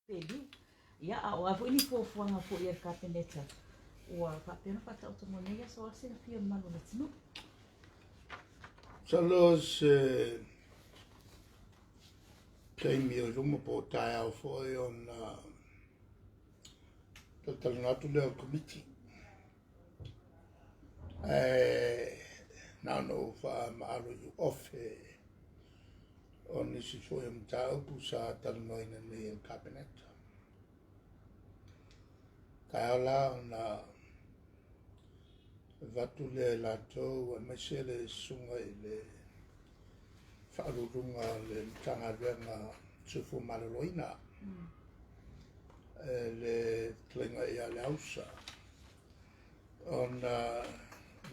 peli ia a o avo ini fofuanga fo ia kapeneta ua papena pata otomonea so asina fia malu na tino Salos taimi o lumo po tae au foi on tatalangatu leo committee nano fa maalu yu ofe on isi foi mtau ku sa talanoina ni el cabinet kaala na vatu le lato a mesele sunga le whaarurunga le tanga renga tufu maloloina le tlinga ia le ausa on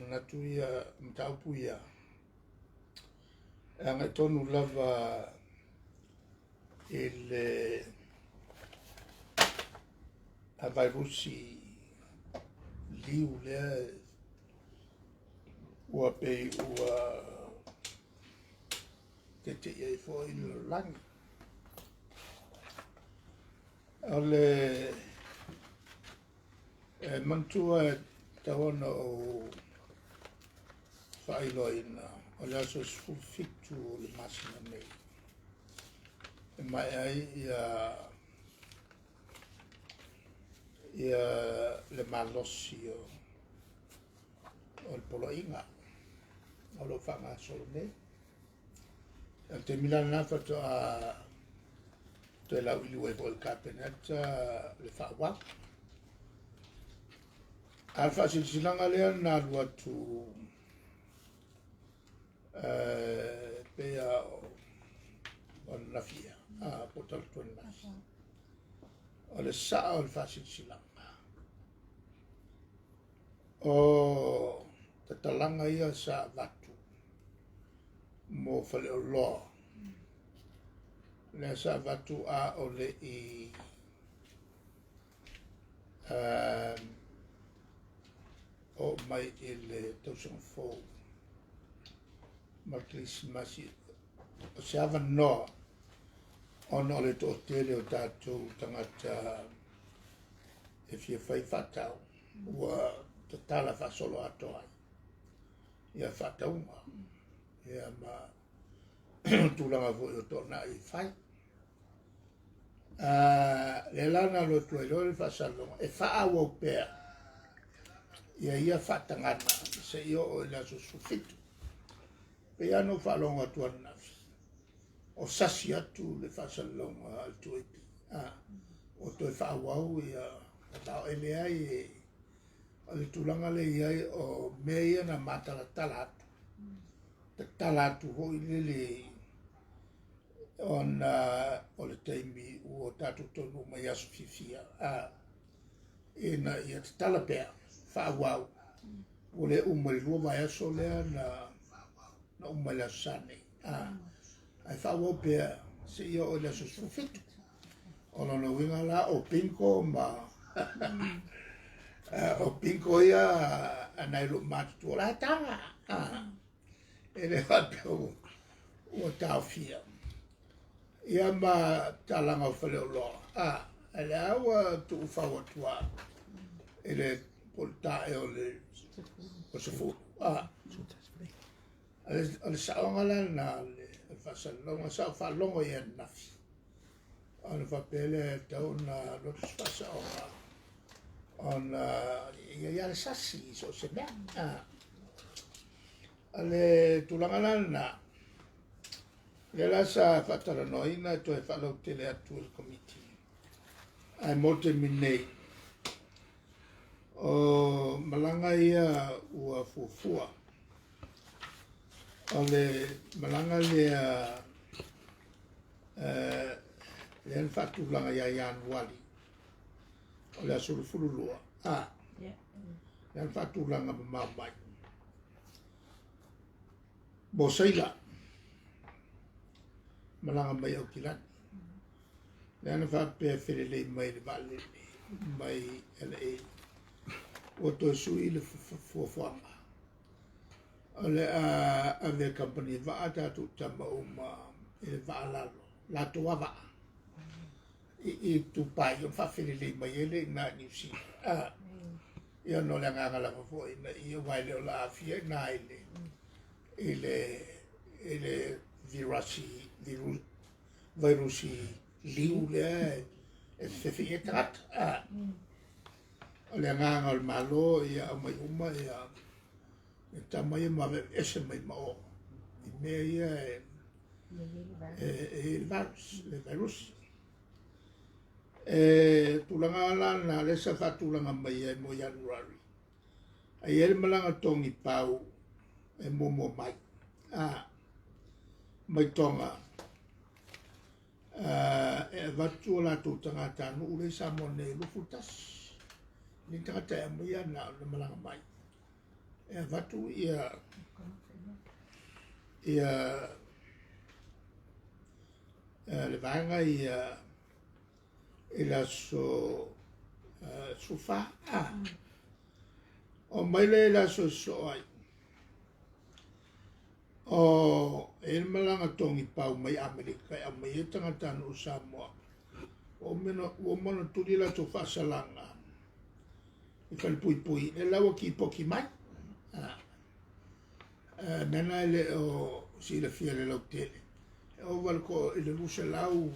natuia mtaupuia anga tonu lava il avairusi liu lea ua pei ua tete ia fo i langi ole mantua tawana o whailoina o le aso fitu o le masina nei e mai ai ia le malosi o le poloinga o lo whanga solo nei te milana nafa to a to la iliwe po il cabinet le whawa alfa silanga lea na lua tu pea o nafia po tal tuan nas o le saa o le fasilanga o tatalanga ia sa vatu mo fale o loa le sa vatu a o le i o mai ele tausanga fōu ma krismasi o se ava noa ona o le to tele o tātou tangata e fia whai whatau ua te tala whasolo ato ai ia whataunga ia ma tūlanga fo i o tōna i whai le lana lo tuai lo le whasalonga e whaau au pēr ia whatangana se io o ila so sufitu pe ano whalonga tuana nafi o sasi atu le whasalonga al tuipi o toi whaau au ia tau ele ai o le tūlanga le iai o mea ia na matala atu te talatu ho i lele on o le teimi o tatu tonu mai asu fifia ina ia te talapea whaawau o le umari lua mai aso lea na umari aso sane ai whaawau pea se ia o le aso sufitu o lona winga la o pinko ma o pinko ia anai lo matu o la tanga ele hapeu o tau fia ia ma talanga o whale o loa ele aua tu ufawa tua ele polta e o le o se fu ale saonga la na le whasalonga sa whalongo ia nafi ale whapele tau na lotus whasaonga ona ia le sasi so se mea ale tulanga la na le lasa whataranoina to e whalau tele atu il committee ai mote minei o malanga ia ua fufua o le malanga lea le an whatulanga ia Ianuari o le asurufuru lua le an whatulanga mamamai bo seila malanga mai au kilani le ana whapea whirelei mai le vale mai LA o to sui le fuafuanga o le a le company va ata tu tama uma e va lalo la to va I tupai o whawhirili mai ele nā New Zealand. Ia no le nganga langa fo ina ia waile o la afia nā ele virusi liu le e whiwhi e tangata. O le nganga o le malo ia au mai uma ia e tama ia mawe ese mai mao. I mea ia le virus. Tulanga lana le sa tulanga mai e mo Januari. Ai ele malanga tongi pau e momo mai. Mai tonga. E vatu la tu tangata no ule sa mone lufutas. Ni tangata e mai ana le malanga mai. E vatu ia le vanga ia ila so sufa o mai le la so ai o el malanga tongi pau mai Amerika a mai tangata no Samoa o meno tuli la to fasalanga i fal pui e lawa ki poki mai nana le o si le fia le tele o valko le luce lau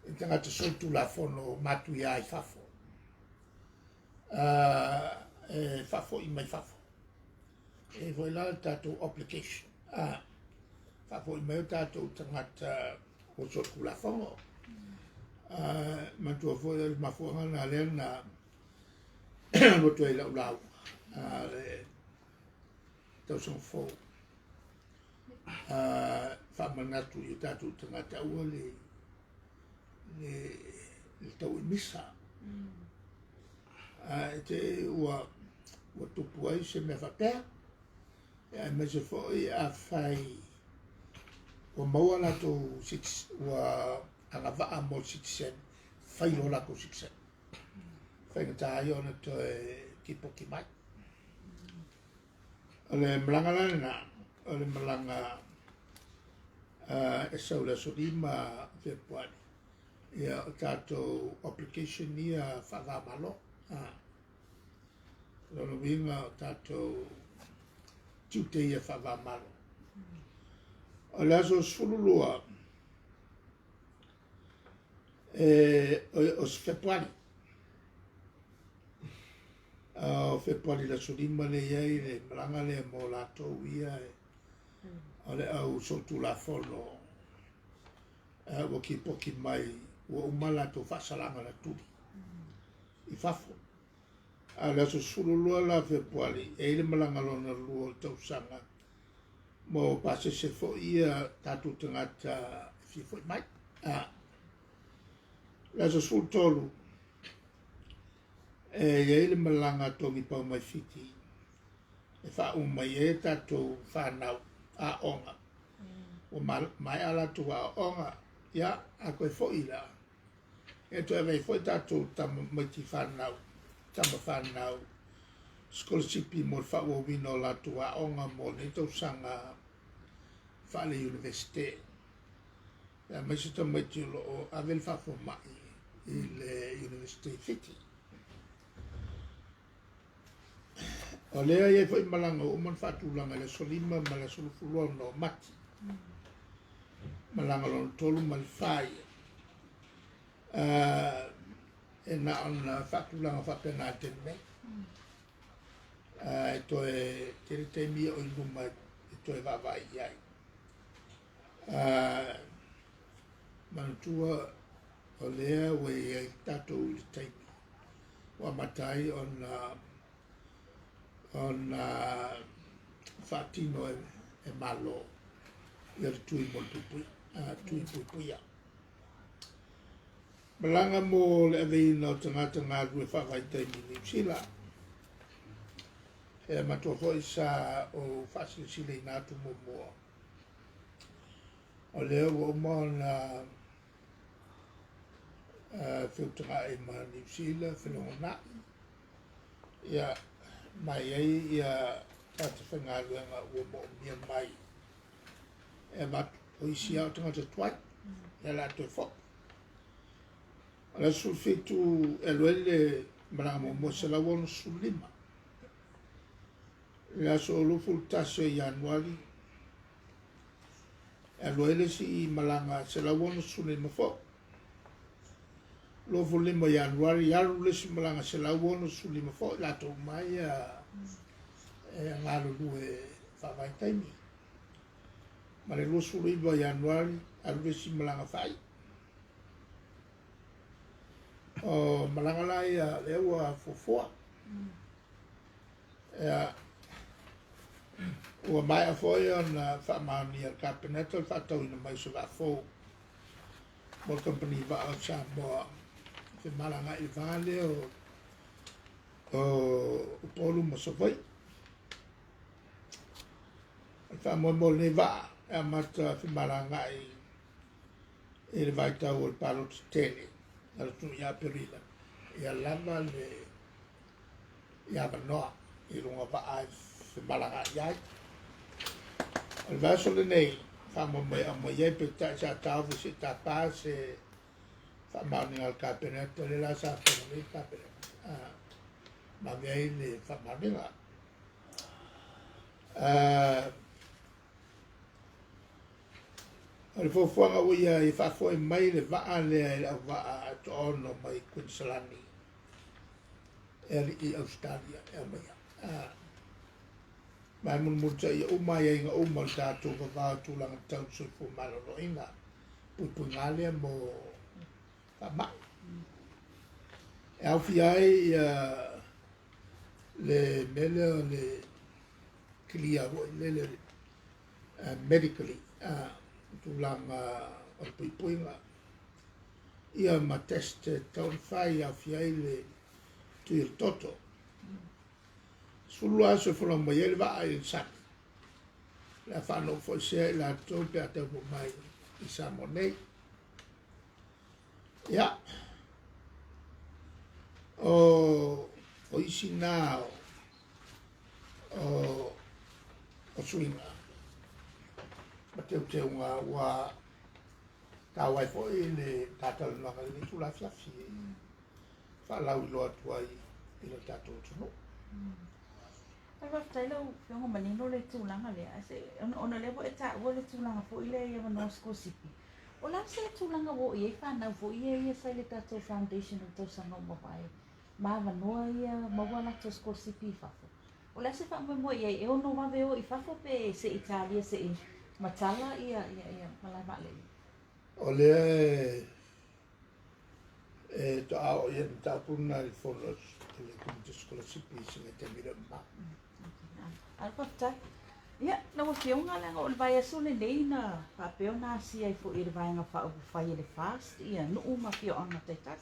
e tangata soltu la fono matu ia i fafo. Fafo i mai fafo. E voi la tato application. Fafo i mai tato tangata o soltu la fono. Matua foi il mafuanga na lena lo toi la lau. Tau son fo. Fa manatu i tato tangata ua le tau misa. Te ua tupu ai se me whapea. Me se foi a whai ua maua la to 6 ua angawaa mo 6 cent. Whai lo la ko 6 cent. Whai ngata ai ona to kipo ki mai. Ole malanga lana, ole malanga e sau la solima Februari. Ia o tātou application ia whawamalo. Lono winga o tātou tute ia whawamalo. O laso sululua o Februari. O Februari la solima le iai le malanga le mo lātou ia o le au sotu la fono o ki poki mai ua umala to whasalanga na turi. I fafo. A la so sululua la Februari, e le malanga lona lua tausanga. Mo pase se fo ia tatu tangata fifo mai. La so sul tolu. E le malanga tongi pau mai fiti. E wha umai e tatu whanau a onga. O mai ala tu a onga. Ia, a koe fo ila. E to ave foi tato tama mai ti whanau, tama whanau, scholarship mo fa o wino la tua onga mo ne tau sanga whale universite. E mai se tama ti lo o avel whafo mai i le universite fiti. O lea ia foi malanga o man whatulanga le solima ma le solufulua no mati. Malanga lo tolu mal whai. E na ona whakulanga whapena tene. E toe tere te mia o iluma e toe wawai iai. Manutua o lea we e tato i taimi. Wa matai on whatino e malo. Ia tui mo tupui. Tui puipuia. Malanga mo le aveina o tangata ngā rue whawai taimi New Zealand. E matua hoi sa o whasilisile i nātu mo mua. O leo o maana whiutanga e ma New Zealand, whenonga. Ia mai ei ia tata whangaruanga o mo mia mai. E matu o isi au tangata tuai. Ia la toi whok. Ala sulfitu elwele maramo mo sela won sulima. La solo full tase Januari. Elwele si malanga sela won sulima fo. Lo fulima Januari yaru le si malanga sela won sulima fo la to mai ngalo due fa vai taimi. Ma le lo sulima Januari alu si malanga fai. O malanga lai le ua fofua. Ua mai a foi ona whaamani al kabinete whatau ina mai se wafo. Mo company wa au sa moa te malanga I vale o polu mo sa foi. Wha mo le wa e mata te malanga I le vai tau o palo tele. Ala tu ia perila. Ia lava le ia vanoa I runga wa ai te malanga iai. Al vaso le nei, fa mo ye pe ta sa tau se ta pa se fa mani al kabinete le la sa pe le kabinete. Ma vei le fa mani la. Al fo fuanga o ia I fa foi mai le va le va to ono mai Queensland. I Australia mai. Mai mun muta I umai inga umal tātou ka vātu langa tau sulfu malolo inga. Pupungalia mo whamai. E au fiai le mele o le kilia le medically tūlanga o puipuinga. Ia ma test taun whai au fiai le tuir toto. Sulu aso fula mai ele va ai sa. La fano foi se la tope a tempo mai I Samonei. Ya. O isi na o swinga. Bateu te unga wa kawai foi le tatal na le tula fiafi. Fa la ulo atua I le tato tino. Alva tailo fiona manino le tūlanga le ase ona levo e ta wo le tūlanga fo ile ia no school sipi. O la se tūlanga wo I whanau fo ia sai le tato foundation o tau sanga mo vai. Ma manoa ia ma wala to school sipi fafo. O la se fa mo ia e ono wa veo I fafo pe se Italia se matala ia malai male. O le to au ia ta puna I folos le comite scholarship se le te mira ma. Alva tai. Ia, na wa fionga langa o le vai asu le nei na papeo na si ai fo I le vai nga wha upu whai le fast. Ia, no uma fio anga te tas.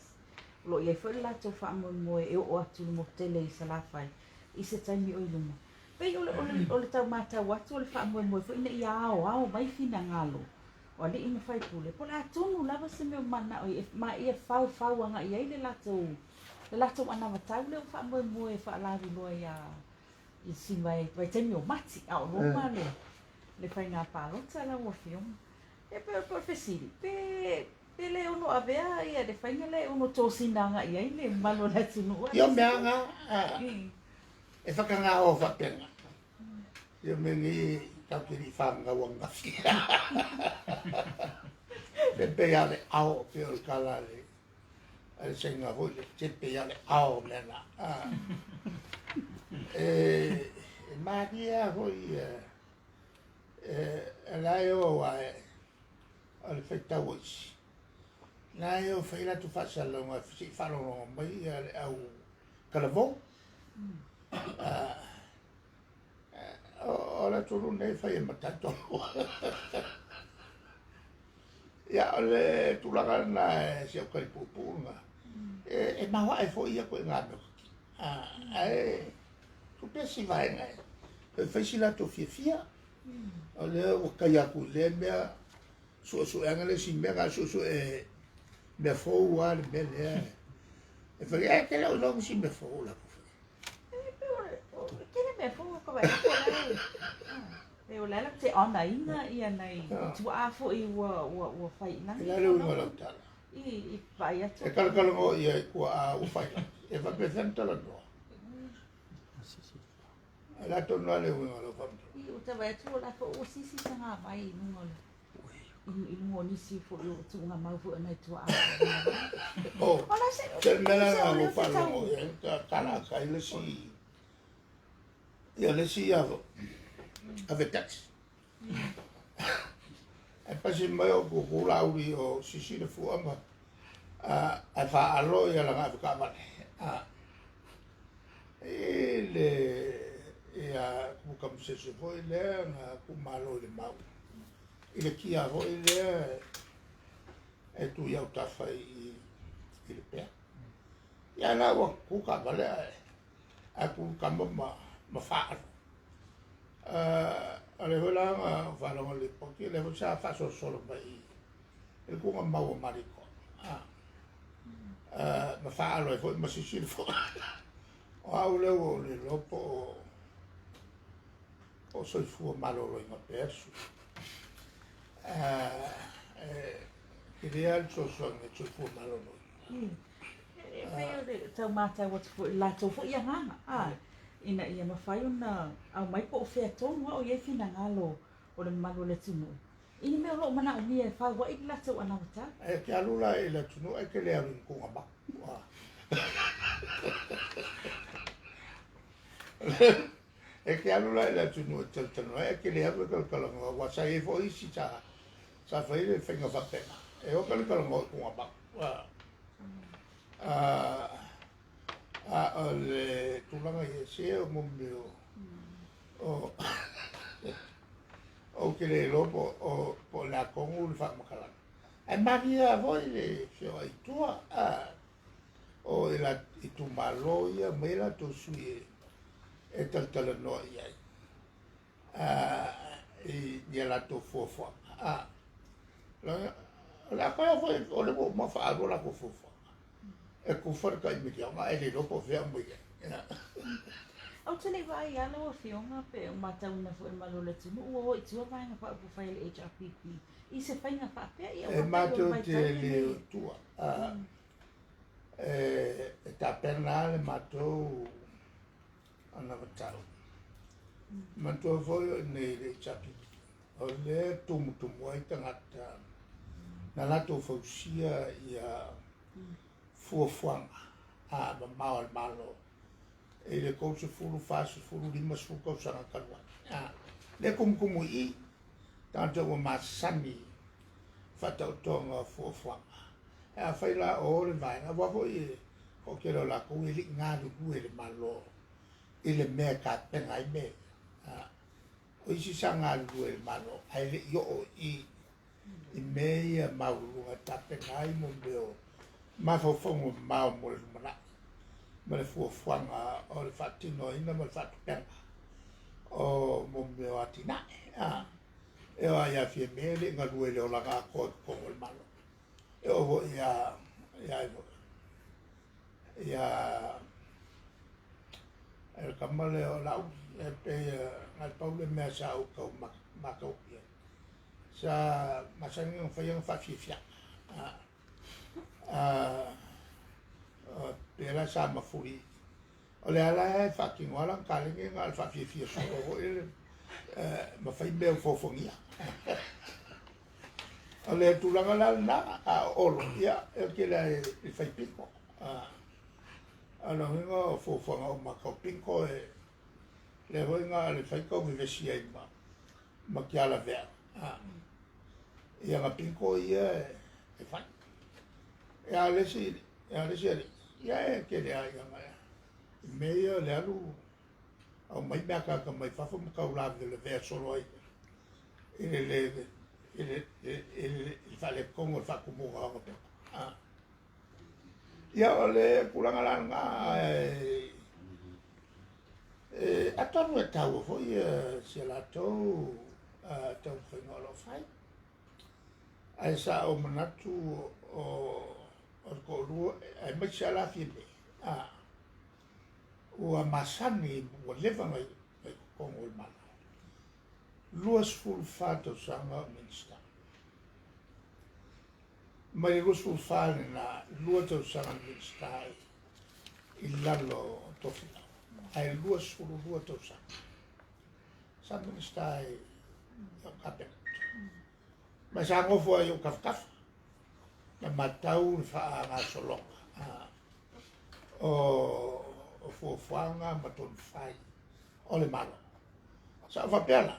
Lo ia fo le lato wha moe e o atu mo tele I sa la whai. I se taimi o I luma. Pei o le tau mātau atu o le wha moe fo ina ia ao mai fina ngalo. O li ina whai pule. Po le atonu lava se meo mana o ma ia whau anga ia I le lato ana matau le o wha moe wha lavi loa ia I si vai taimi o mati au roma le whai ngā pālota la ua fiona. E pe profesiri, pe le ono avea ia le whainga le ono tōsinanga ia I le malo la tunua. Io meanga e whakanga o whapenga. Io mengi taukiri whanga wanga fia. Pe ale ao pe o kala le. Ale senga hoi le tepe ale ao mena. Magia hoi lai o ai al feta wis. Lai o feila tu fasalonga si falonga mai au kalavon. Ora tulu nei fai matato. Ya ole tulaga na si o kai pupunga. E mawa e foi ia ko ngano. Tu pensi vai ngai. E fai la to fia. Ole o kai aku le mea so angale si mega so e me fo wa le bele. E fai e ke lo long si me fo la. Me fo ko vai ko lai. E o lai te ona ina ia nei. Tu a fo I wa fai na. La lo ngala tala. I whai atu. E kalakalango ia I kua a uwhaila. E whapewhentala noa. E la tonu ale uinga lo whamtu. I o te wai atu o la ko o sisi sanga mai I nunga le. I nunga nisi fo I o tu ngā mau fu anai tua a. O, Ola se. te mena ngā mo whalongo ia. Ka kanaka I lesi. Ia lesi ia vo. Ave taxi. E pasi mai o kukula uri o sisi le fuama. A wha alo ia la ngā whakawale. E le ia kukamsese foi le ngā kumalo le mau. I le kia foi le e tu iau tafa I le pea. Ia la wa kukawale a kukama ma whaaro. A le hola ngā whalonga le poki le ho sa whaso solo mai I kunga mau mariko. Ma whaaro e foi ma sisiri foi. O au leo o le lopo o soifua malolo I mapersu. Ki rea al sosoanga soifua malolo. E whai o le tau mātou atu fo I lātou fo I anganga. Ina ia mawhai o na au mai po o whea tonu o iei whina ngalo o le malo le tunu. Ini mea lo mana o nia e whau wa I lātou ana wata. E ke alula I le tunu e ke lea rin kunga ma. E ke alula I le tunu e tanu e ke lea rin kalkalanga wa sa e fo isi sa whai le whenga whapena. E o kalkalanga o kunga ma. O le tulanga I se o mumbi o ke le lopo o la kongu le whakamakala. E maria voi le whio ai tua o I la I tu malo ia mera to sui e taltala noa iai. I nia la to fuafua. La kaya foi o le mo mawhaaro la ko fuafua. E kufarka I mikianga e le lopo whea muia. Au tele vai alo o whionga pe o mātou na fo e malo le tunu. Ua hoi tua vai ngā whaapu whai le HRPP. I se whai ngā whaapea ia E mātou te leo tua. E ta pena le mātou ana watau. Mātou foi nei le HRPP. O le tumutumu ai tangata. Na lato fausia ia fuafuanga. Ma mau al malo. E le kousa fulu fasu fulu lima su kousa na kalua. Le kumkumu I tanta o masani fata o tonga fuafuanga. E a whaila o le vai. A wako I o kero la kou I li ngāru gue le malo. I le mea ka penga I me. O isi sa ngāru gue le malo. Ai le I o I mea maurunga ta penga I mo meo. Mawhauwhongo mau mo le lumana. Ma le fuafuanga o le whatino ina ma le whatupenga. O mo meo atina. E o ia fie mele ngā lue leo langa koe kongo le malo. E o vo ia e kamale o lau. E pe ngā paule mea sa au kau makau pia. Sa masangi ng whaiang whawhiwhia. Pera sa mafuri. O le ala e whakingoala kalingi ngā le whawhiwhia soro o ele mawhai mea fofongia. O le tūlanga la na a olo ia e ke la e whai pinko. Ano hinga o fofonga o makau pinko e le hoinga le whai kau mi vesia I ma kiala vea. Ia ngā pinko ia e whai. Ia lesi ia e ke rea ia mai. Mea le alu au mai mea kaka mai whawha makau lawe le vea solo ai. Il whale kongo le whakumunga o te. Ia o le kuranga langa atonu e tau fo se la tau tau whaingolo whai. Ai sa o manatu o ko rua ai mai sa la fie me. Ua masani ua lewa ngai kongo le mana. Luas full fato sanga minsta. mai rusu fale na lua tau sanga ni stai i lalo tofina. Ai lua suru lua tau sanga. Sanga ni stai o kape. Ma sa ngofo ai o kafkaf. Na matau ni faa ngā solonga. O fuafanga matonu fai. O le malo. Sa whapela.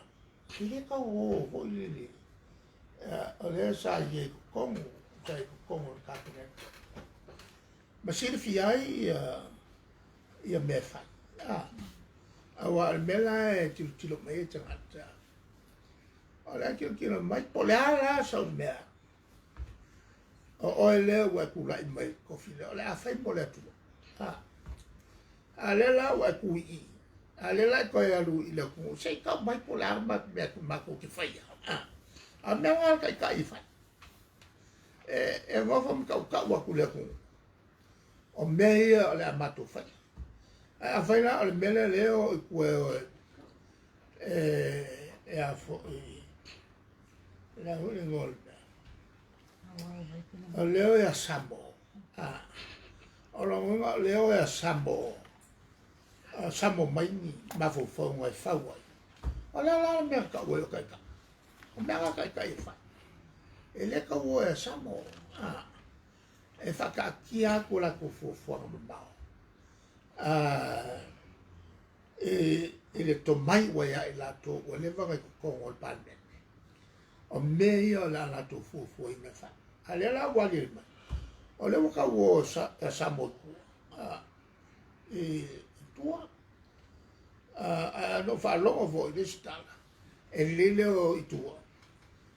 I le kau o i le. O le sa i e kukongu. Sa i kukongu o kapine. Ma siri fi ai ia mea fai. Awa al mela e tilo mai e tangata. O le kilo mai. Po le ala sa o mea. O e lea ua kulai mai kofi lea. O le a fai mo le atu. A le la ua kui i. A le la koe alu i le kungu. Sei kau mai po le arma mea tu mako ki fai. A mea ngā kai kai fai. E ngofa mi kau waku le kungu. O mea ia o le amatu fai. A fai la o le mele leo i kue o e a fo i. Le huli ngol mea. O leo e a sambo. O longa leo e a sambo. Sambo maini mafo fonga e fawai. O leo la mea kau e o kai ka. O mea ngā kai kai fai. E le kau e a sambo. E whakaakia ko la ko fuafuanga mamao. E le tomai wai ai la to o le vanga ko kongo le panene. O mea ia o la to fuafua i me wha. A le la wali le mai. O le waka wo e sambo tu. E tua. No wha longa vo i le stala. E lele o i tua.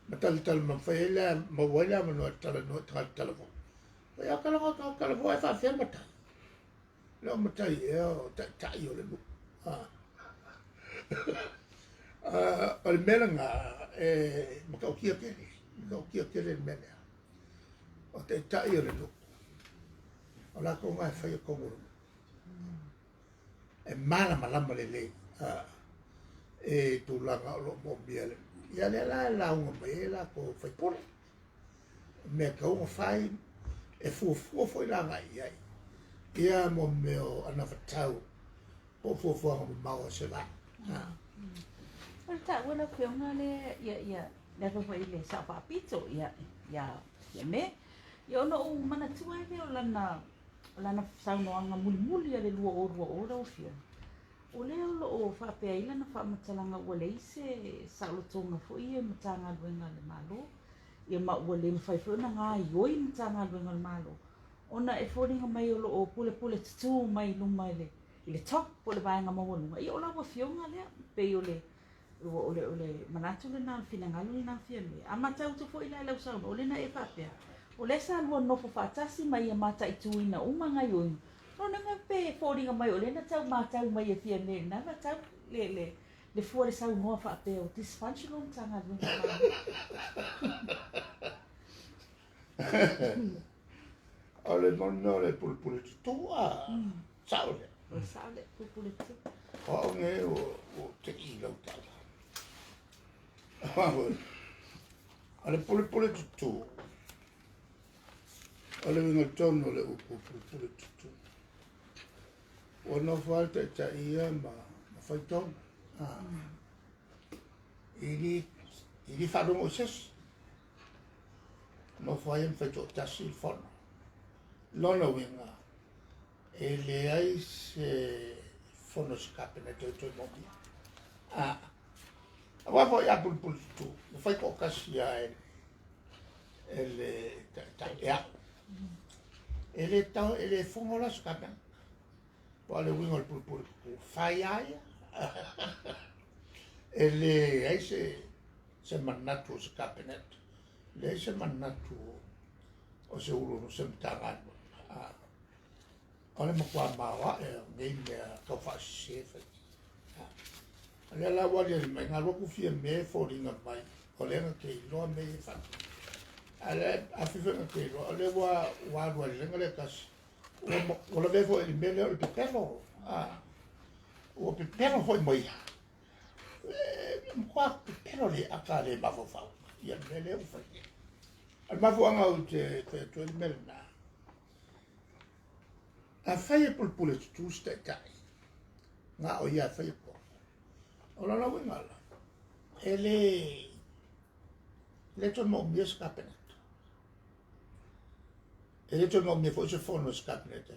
Matalitala mawhaela, mawhaela manoa tala no tala vo. Păi acolo voi fa fermă ta. La mă tai eu tai o le mu. Al melanga mă kau kia kere. Mă kau kia kere mele. O te tai o le lu. O la ko ngai fai ko nguru. E mana malama le le. E tu langa o lo mo biele. Ia le la unga me la ko fai pole. Me kau fai e fuafua foi la ngai ai. Ia mo meo ana fatau po fuafua mo mau se vai. Ora ta wala kuionga le ia le ko ile sa pa pito ia me. Ia ona o mana tua le o lana saunoanga muli le lua o fia. O le o fa pe ila na fa matalanga o le se sa lo tonga fo ia matanga luenga le malo. Ia ma ua le mawhai whuna ngā ioi mtanga luenga le malo. Ona e whoringa mai o lo o pule tutu mai luma i le top po le vaenga mawalunga. Ia o la ua fionga lea, pe o le manatu le nā whina ngalu le nā whia me. A matau tu fo ila lau sauna, o le na e whapea. O le sa lua nofo whatasi mai a mata i tuina uma ngai oi. No na ngā pe whoringa mai o le na tau matau mai a whia me. Na matau le fua le sau noa whapea o dysfunctional mtanga luenga le malo. O le mono le pulpule tutu saule. O saule pulpule tutu. O nge o te i lau tala. O le pulpule tutu. O le winga tono le upu pulpule tutu. O no falta ta ia ma fai tono. Ili whanongo o ses. No fai fai to tasi il fono. Lona winga. E le ai se fono skapene to mobi. Awa fai a pulpul tu. No fai ko kasi a ele ta ea. Ele fongo la skapene. Po le winga il pulpul tu. Fai aia. Ele ai se manatu se kapenet. Le se manatu o se ulu no se mtangano. Ole makua mawa ngai mea kau whaasisefe. Ale la wali ali mai ngā roku fia me fōringa mai. Ole nga ke iloa me e whanu. Ale awhiwhenga ke iloa. Ole wāru ali lenga le kasi. Ola vefo ili mele o pepero. O pepero hoi moia. Mkua pepero le aka le mafofau. Ia mele o whaki. Al mafuanga o te tuel melna. A whaia pulpule tu stai tai. Ngā o ia whaia po. O lana wingala. Le ton mo mia skapenet. Le ton mo mia fo se fono skapenet.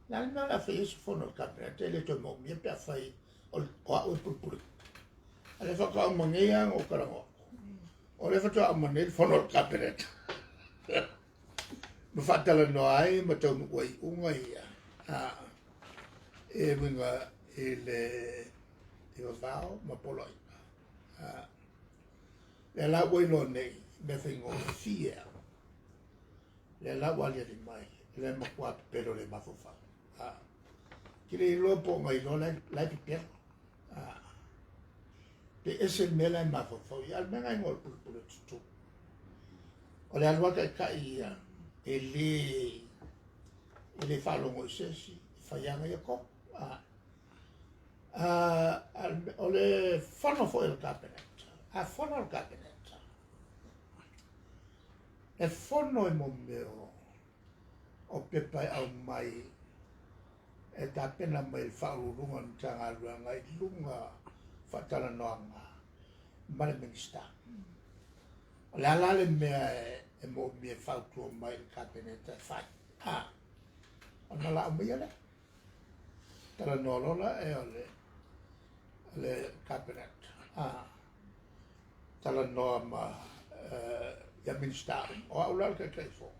Nal na la whaia se fono skapenet. Le ton mo mia pe a whai o pulpule. Ale whaka o mangia o karango. O le whatua o mangia fono skapenet. Mafatala no ai ma tau wai unga ia e winga e vao ma poloi le la wai no nei me whingo fia le la wali di mai le ma kwat pero le ma fufa ki le lo po ngai lo la pipia pe ese me la ma fufa ia al menga ngol pulu tu o le alwa ka ia ele falo mo sesi faianga ia ko o le fono fo el cabinet fono el cabinet e fono e mo meo o pepa au mai e ta pena mai falo runga tanga runga i lunga fatala noanga mare minista o le alale mea e mo mi e fautu mai il cabinet fai ona la mai le tala no lola e le cabinet tala no ma ya minister o aula ke telefon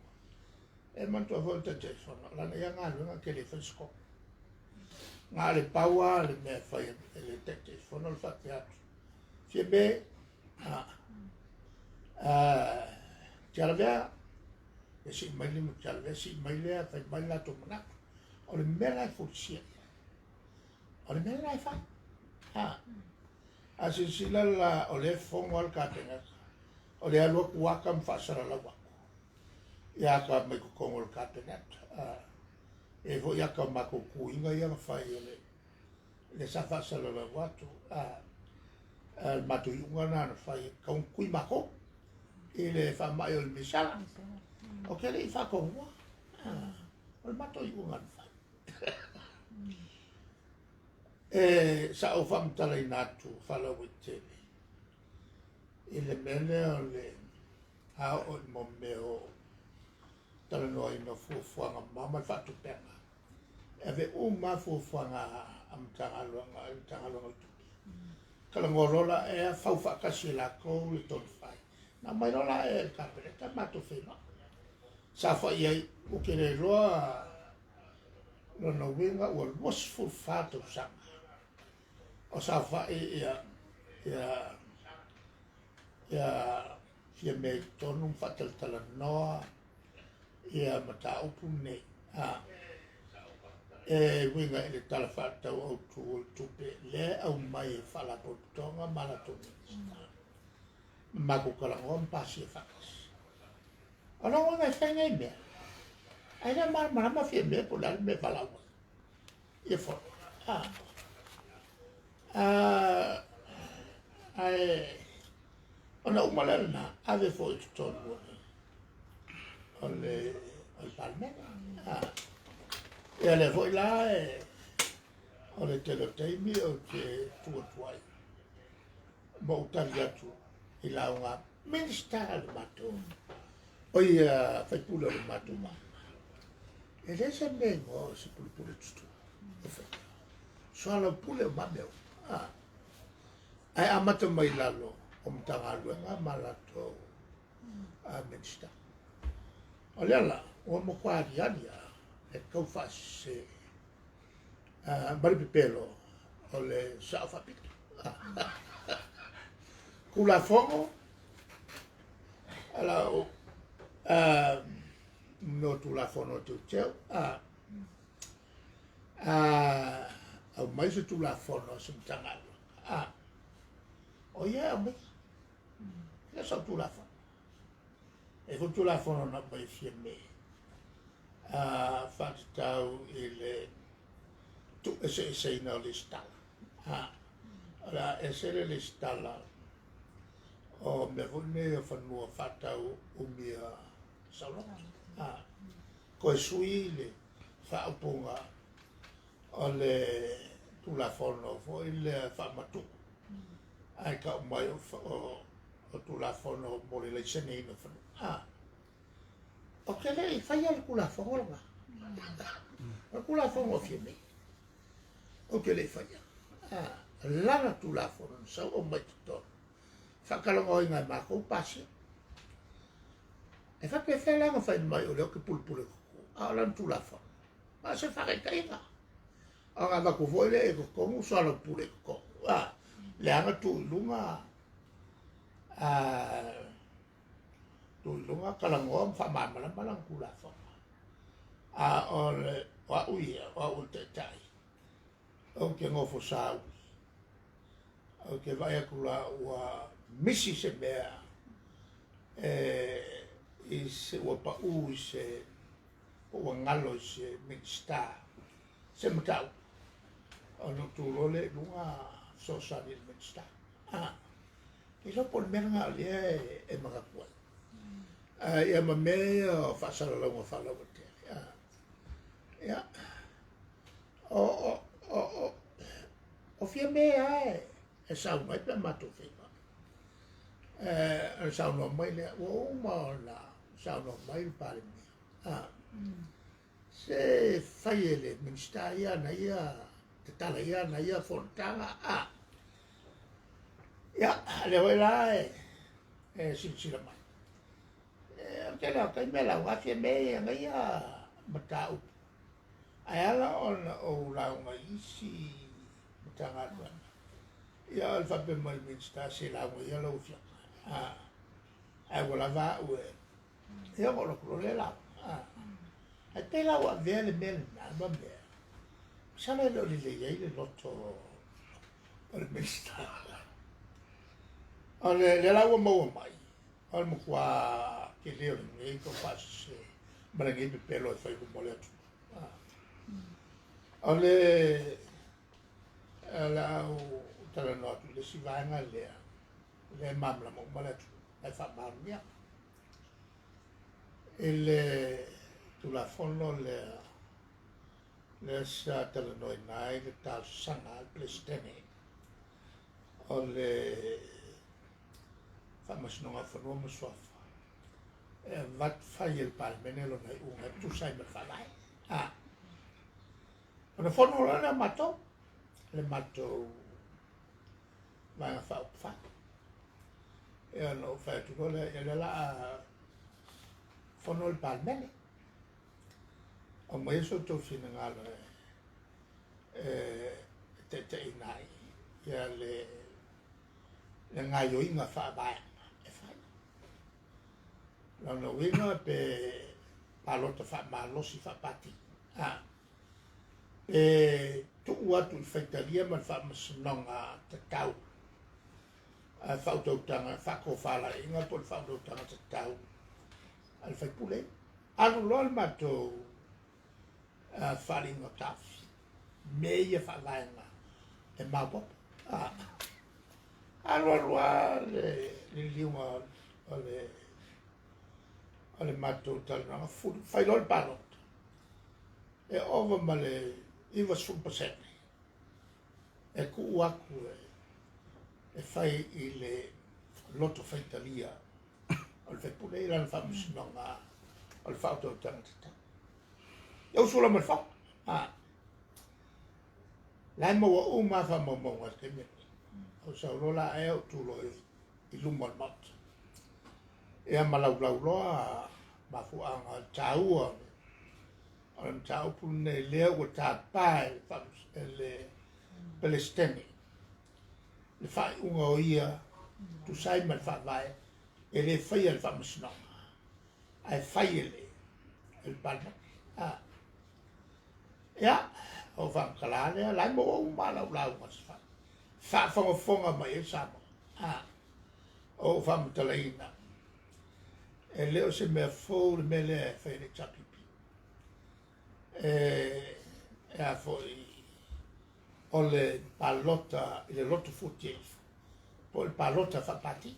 e manto volta telefon la ne ya ngalo ke le fresco ngale paua le me fai le telefon o fa teatro fiebe Jalvea, e si mai le jalvea, si mai le fai mai la tomana. O le mela fusia. O le mela fa. A si sila la o le fongo al kapenga. O le alo kuaka mfasara la wako. Ia ka me ko kongo al kapenga. E vo ia ka mako kuinga ia fai le sa fasara la watu. Al matu yunga na fai ka un kui mako. Ele fa mai o misala. O ke le fa ko wa. O mato i unga fa. Sa o fam tala inatu fala witele. Ele mele o le a o mo meo tala no ina fuanga mama fa tu pena. Ave uma fuanga am tangalonga tu. Kala ngorola e fa fa kasila ko le ton fa. Na mai rola e kapere mato fino. Sa fa ia o ke le roa no no winga o wasful fato sa. O sa fa ia fia me tonu fatal tala noa ia mata upu ne. E winga ele tala fata o tu pe le au mai fala potonga malatoni. Mago kalangon pasi fakas. Ana wanga fenga me. Ana mama fie me por dar me falawa. E fo. Ana umalana ave fo ton. Ole al palme. E ale foi la ole te lo teimi o te tuai. Mo taliatu. Ila unga minister mato. Oia fai pula le mato ma. E le se mengo se pula tutu. Soala pula ma meu. Ai amata mai lalo o mtanga luenga malato minister. Olela o mo kwari alia e kau fase bari pipelo o le safa pito. Kula fongo ala no tu la fono tu teu au mai se tu la fono sum tangalo o ia me ya sa tu la fono e fu tu la fono na mai fiemme fa tau ile tu ese na lista ala ese le lista o me vone fanua fatau umia saulonga. Ko e sui le whaupunga o le tulafono fo i le whamatu. Ai ka mai o tulafono mo le leisene ina whanu. O ke le i whaia le tulafono langa. Le tulafono fia me. O ke le i whaia. Lana tulafono sau o mai tutono. Whakalonga o ingai mako pasi. E whapewhai langa whai mai o leo ke pulpule kuku. A lan tulafono. Ma se whakai kainga. A ngā mako voile e kukongu so ala pule kukongu. Le anga tu ilunga. Tu ilunga kalangoa mwhamamala malang tulafono. O le wa uia, wa ulte tai. O ke ngofo sau. O ke vai akula ua misi se mea. I se ua pa u i se ua ngalo i se minstar. Se matau. O no tūrole lunga sosani i minstar. I lopo le mera ngā lea e makakuai. Ia ma mea o whasara launga whalawa te. Ia. O fia mea e sau mai pe mato whima. E sau no mai lea, o maona, sau no mai pare mea. Se whaiele minsta ia na ia, te tala ia na ia fontanga. Ia, le hoi la e sinsila mai. Ke leo kai mela ua fia mea nga ia matau. Ai ala o launga isi matanga atuana. Ia alfabe mai minsta se launga ia lau fia. Ai wala va ue. Ia wala kulo le lau. Ai te lau a vea le mele na ma mea. Sala lo li le iei le loto o le minsta. O le lau a maua mai. O le mukua ke leo le ngei ko pasi se marangi pe pelo e whai kumole atu. O le lau tala no atu le si vaenga lea. Le mamla mo mole atu. Ai wha maru mea. E le tulafono le sa tala noi nai le tau sanga al plestene. O le whamasnonga whanua maswafa. Wat fai il palmene lo nei unga tu sai me falai. Ona fono la mato le mato vai a fa. E no fa tu le la fono il palmene. O mai so to fina ngala te inai. Ya le ngai yo inga fa vai. Lana winga pe palota fa malosi fa pati. E tu watu whaitaria man fa masnonga te tau. Whautautanga, whako whala inga po whautautanga te tau. Al whaipule. Anu loa mato wharinga tafi. Meia whalaenga e maupop. Anu alua le liunga o le matou talanga fulu fai lol palot e ova male iwa sumpasene e ku aku e fai i le loto faitalia al fai pule i lan famus nonga al fauto tangata eu sula mal fa la mo o ma fa mo mo ke me o sa rola e o tu lo i lumal mat e malau lau loa ma fu anga taua on tau pune leo o tapai fams ele Palestine le fai unga o ia tu sai mal fa vai e le fai al fams no ai fai el palma ya o fam kalale la mo o ma lau ma fa fonga mai e sa o fam talaina e leo se mea fōu le mele e whaine tapipi. E a fōi o le palota, i le loto futief, po le palota whapati.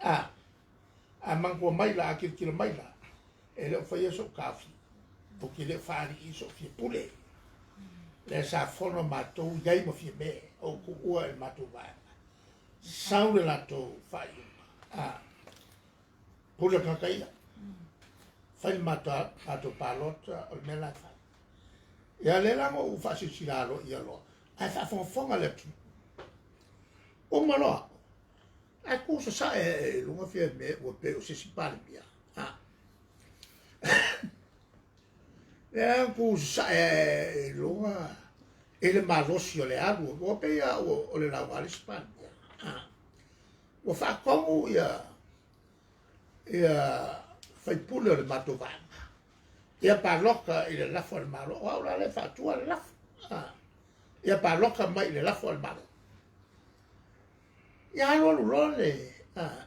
a mangko mai la akil mai la e le fa yeso kafi o ki le fari iso fi pule le sa fono matou yai mo fi me o ku ua el matou vai saule la to fai pule kakaia fai matou palota o me la fai ia le lango u fa si silalo ia lo ai fa fonga le tu o malo ai ku sa e lunga fi me o pe o se si palmia e ku sa e lunga ele malosi o le alu o pe ia o le la wale Spania o fa como ia fai pule o le matovanga ia paloka i le lafo al malo o la le fa tua le lafo ia paloka mai le lafo al malo ia lo le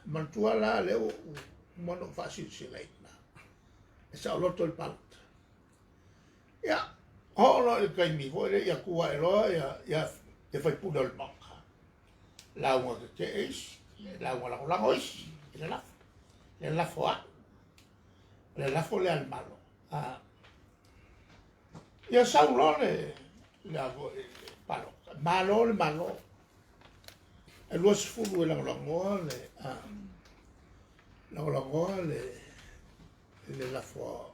mantua la le o mono fa si le e sa loto il palot ia ho no il kai mi voi ia kua e lo ia te fai pule o maka la unga ke is la unga la ngois le lafo le al malo ia sa lo le palo malo e lo sfulu la ngoa le lafo o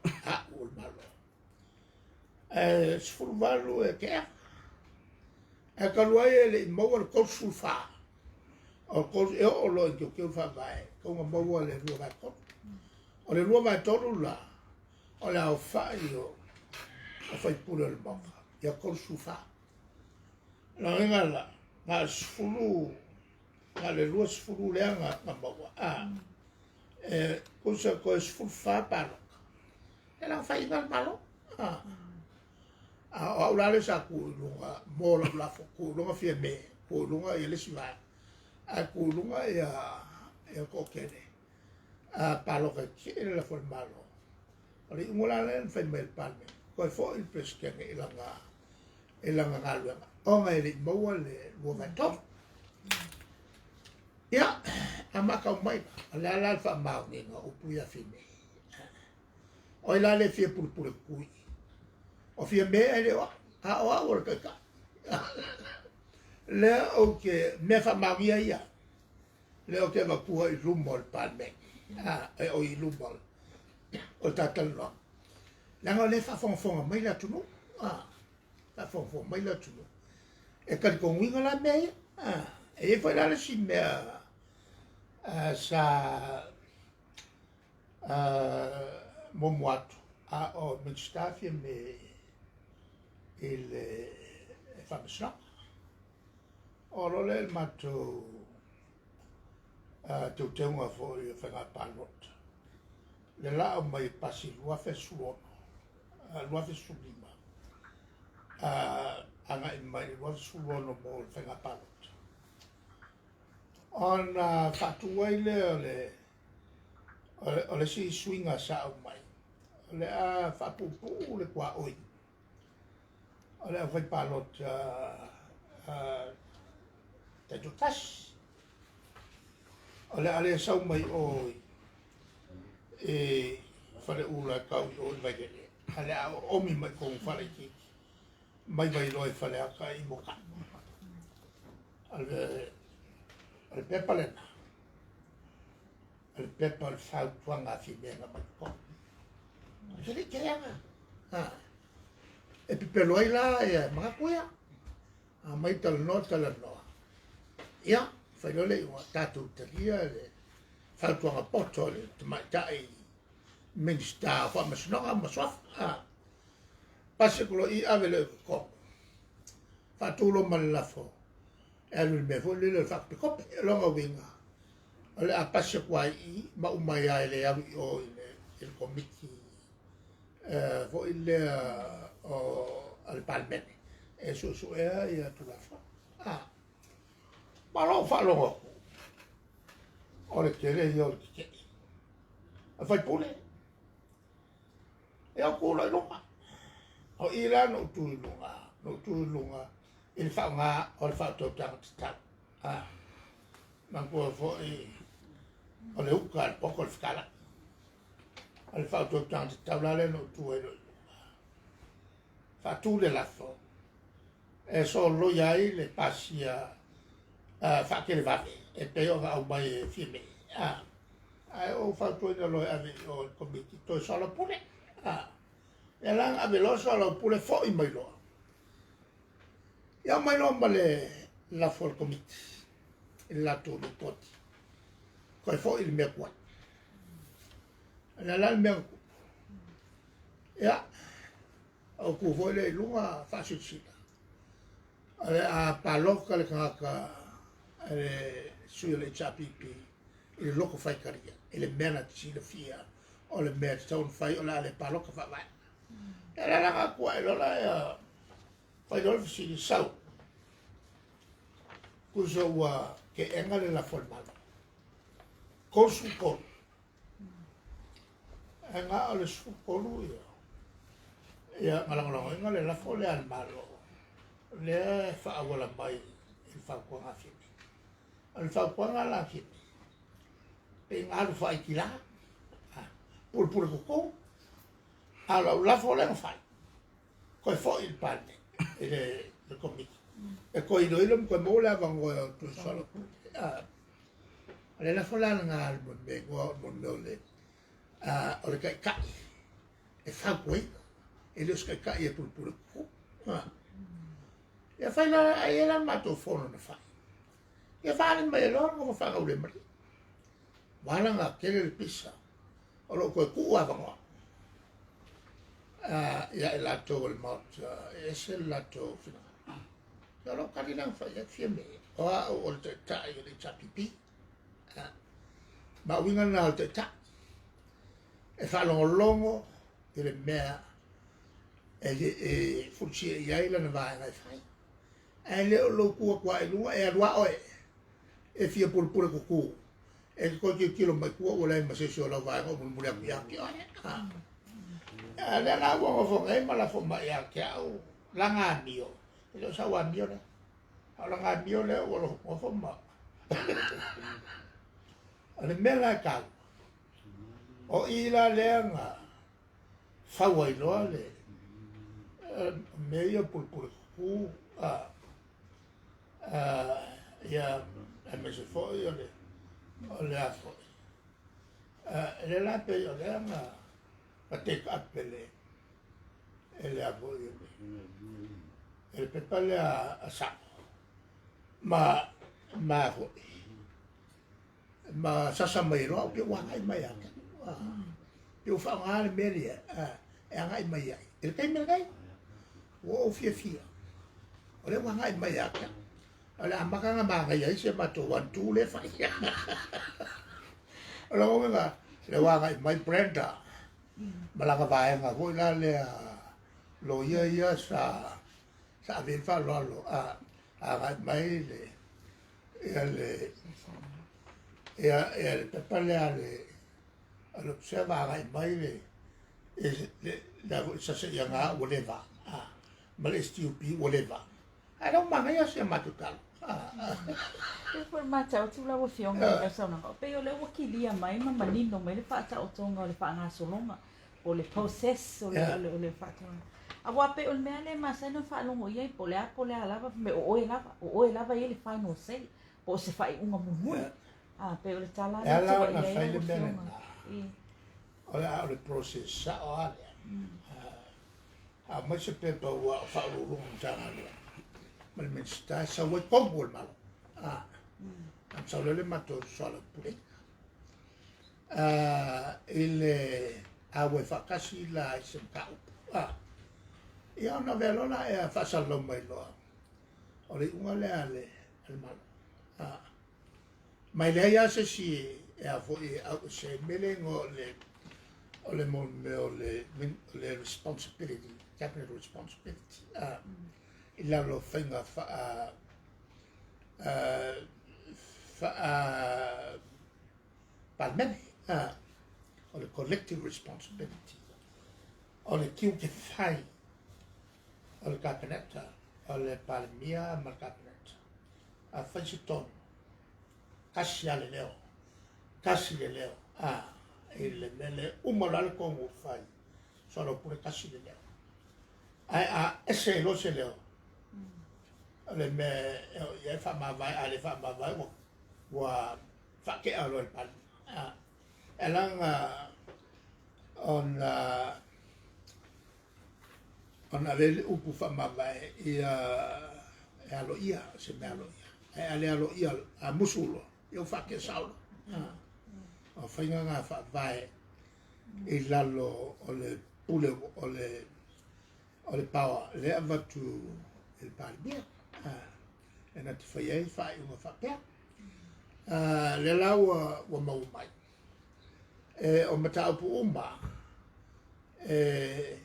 il malo sfulu valu e ke e kaluai le mo al kol sulfa o kol e o lo ke fa vai ko mo le lu va ko o le lu va tolu la o la o fa io o fai pure il banca ia kol sulfa la venga la sfulu le lu sfulu le anga mo cosa ko sfulu fa palo e la fai dal malo a ula le sa ku lunga mo la fo ku lunga fi me ku lunga e le siva a ku lunga e ko kene a palo che la fo malo ali ngola le fa me palme ko fo il pesche e la ngalu o mai le mo le lo va top ya ama ka mai la fa ma ni no pu ya fi me o la le fi pur ku o fia me ele o o ka le o ke me fa mavia ia le o ke va ku i rumol palme e o i rumol o tatal no la ngo le fa fon mai la tu no fa fon mai la tu no e ka ko winga la me e foi la si me sa momoato o me stafia me il famosno o lo le mato tu te unha fo i fanga palot le la o mai pasi lua fe suono lua fe subima anga i mai lua suono mo il fanga palot on fatua i o le si swinga sa o mai le a fapupu le kwa oi ole a fai palot te tutas ole ale sau mai o e fale ula kau o vai gele ale a omi mai ko fale ki mai roi fale a kai moka ale pepalena ale pepal fau tuanga fi mena mai ko jeli keanga e pipelo ai la e makakuia a mai tal no ia fai le o tatu talia le faltu nga poto le mai tai minsta fa masnoga maswaf pase ko i ave le ko fatulo malafo e lu me fo le fa ko lo nga winga ale a pase kwa i ma umai ai le o il comiti fo il o al palmene e su e tu la fa ma lo fa lo o le tere io le che fai pure e o culo lunga o ira no tu lunga il fa nga o fa to ta ma ko fo O le uka le poko le whakala. O le whautua tanga te taulale no tu e roi. Whatu le lafo. E so loia ai le pasia whakele vawe. E peo au mai e whime. Ai o whautua ina loe ave o le komiti. Toi solo pule. E lang ave lo solo pule fo i mai loa. Ia mai loa ma le lafo le komiti. Il lato le poti. Koe fo il mea kuat. La mea kuat. Ia. Au ku fo le lunga fasicina. Ale a paloka le kanga le sui le chapipi. Il loko fai karia. Il mena tsi le fia. O le mea tsaun fai o la le paloka fa vai. E la langa kua e lola e fai lola fisini sau. Kuso ua ke enga le la formala. Kosu kolu. Enga o le su kolu ia. Ia ngalangalanga enga le la fo le al malo. Le fa awala mai il fa kuanga fini. Il fa kuanga la fini. Pe ngalu fa ikila. Pulpul koko. Ala la fo le fai. Koe fo il pane. Le komiki. E koe ilo ilo mkoe mola vango e tu solo. Ale la fo la nga al mon me o le kai kai. E fa koe. E le skai kai e pulpul koko. Ia fai la ai la mato fono na fai. Ia fai mai lo ngo fa ga ule mari. Wala nga kele le pisa. O lo koe ku ava ngo. Ia e lato el mot. Ese lato fina. Ia lo kari lang fai ia fia me. O le tai o le chapipi. Ma winga na o te tai. E fa longo longo. E le mea. E fuci ia ila na vai ngai fai. E le o lo kua kua e lua e alua oe. E fia pulpule kuku. E ko ki kilo mai kua o le ma se so la vai ngo mulmule aku ya ki oe. E le la wo fo ngai ma la fo mai ya ki au. La nga mio. E lo sa wa mio na. La nga mio le o lo fo ma. Ale mela ka. O ila le nga. Fa wa ilo le. Meia pulpule kuku. Ia e me se foi o le afo. Le la pe o le nga a take up pele. E le afo i me. E pe pale a sa. Ma afo. Ma sasa mai roa pe wangai mai a. Pe o fa ngale meria. E ngai mai ai. E kai me ngai. O fia fia. O le wangai mai a. Ala amaka nga mga yai se mato wan tu le fai. Ala ko nga le wanga mai Brenda. Malaka vai nga ko la le lo ia sa ven fa lo mai le le pepale ale alo se va mai le la sa se yanga whatever. Mal STUP whatever. I don't mind se matutal. E foi mata o tula o fionga e sa na pe o le o kilia mai ma manino mai le fata o tonga o le fa nga solonga o le process o le fata. A wa pe o me ale ma sa no fa longo ia po le lava me o e lava ele fa no sei po se fa unga mumu. Pe o le tala le tala na fa le bene. O le process sa o ale. Ma se pe pa wa fa lo tanga le. Mal men sta sa wa kompol mal. Am sa le mato solo pure. Il awe fa kasi la se ka. Ia na velo la e fa sa lo mai lo. O le unga le ale al mal. Mai le ia se si e a fo e a se mele ngo le mon me le responsibility, capital responsibility. Illa lo whainga palmene, o le collective responsibility, o le kiu ke whai, o le kapeneta, o le palmia ma kapeneta, a whaisi tonu, kasi ale leo, kasi le leo. Ele mele umalale kongo fai. Solo pure kasi le leo. Ai ese lo se leo. Le me ia fa ma vai ale fa ma vai wa fa ke alo el pan. Elang on avele upu fa ma vai ia alo ia se me alo ia. Ale alo ia a musulo. Io fa ke saulo. O whainga ngā whae I lalo o le pule o le pawa le avatu il palmia e na te whai ei whae unga whapea le lau wa mau mai o mata upu umba e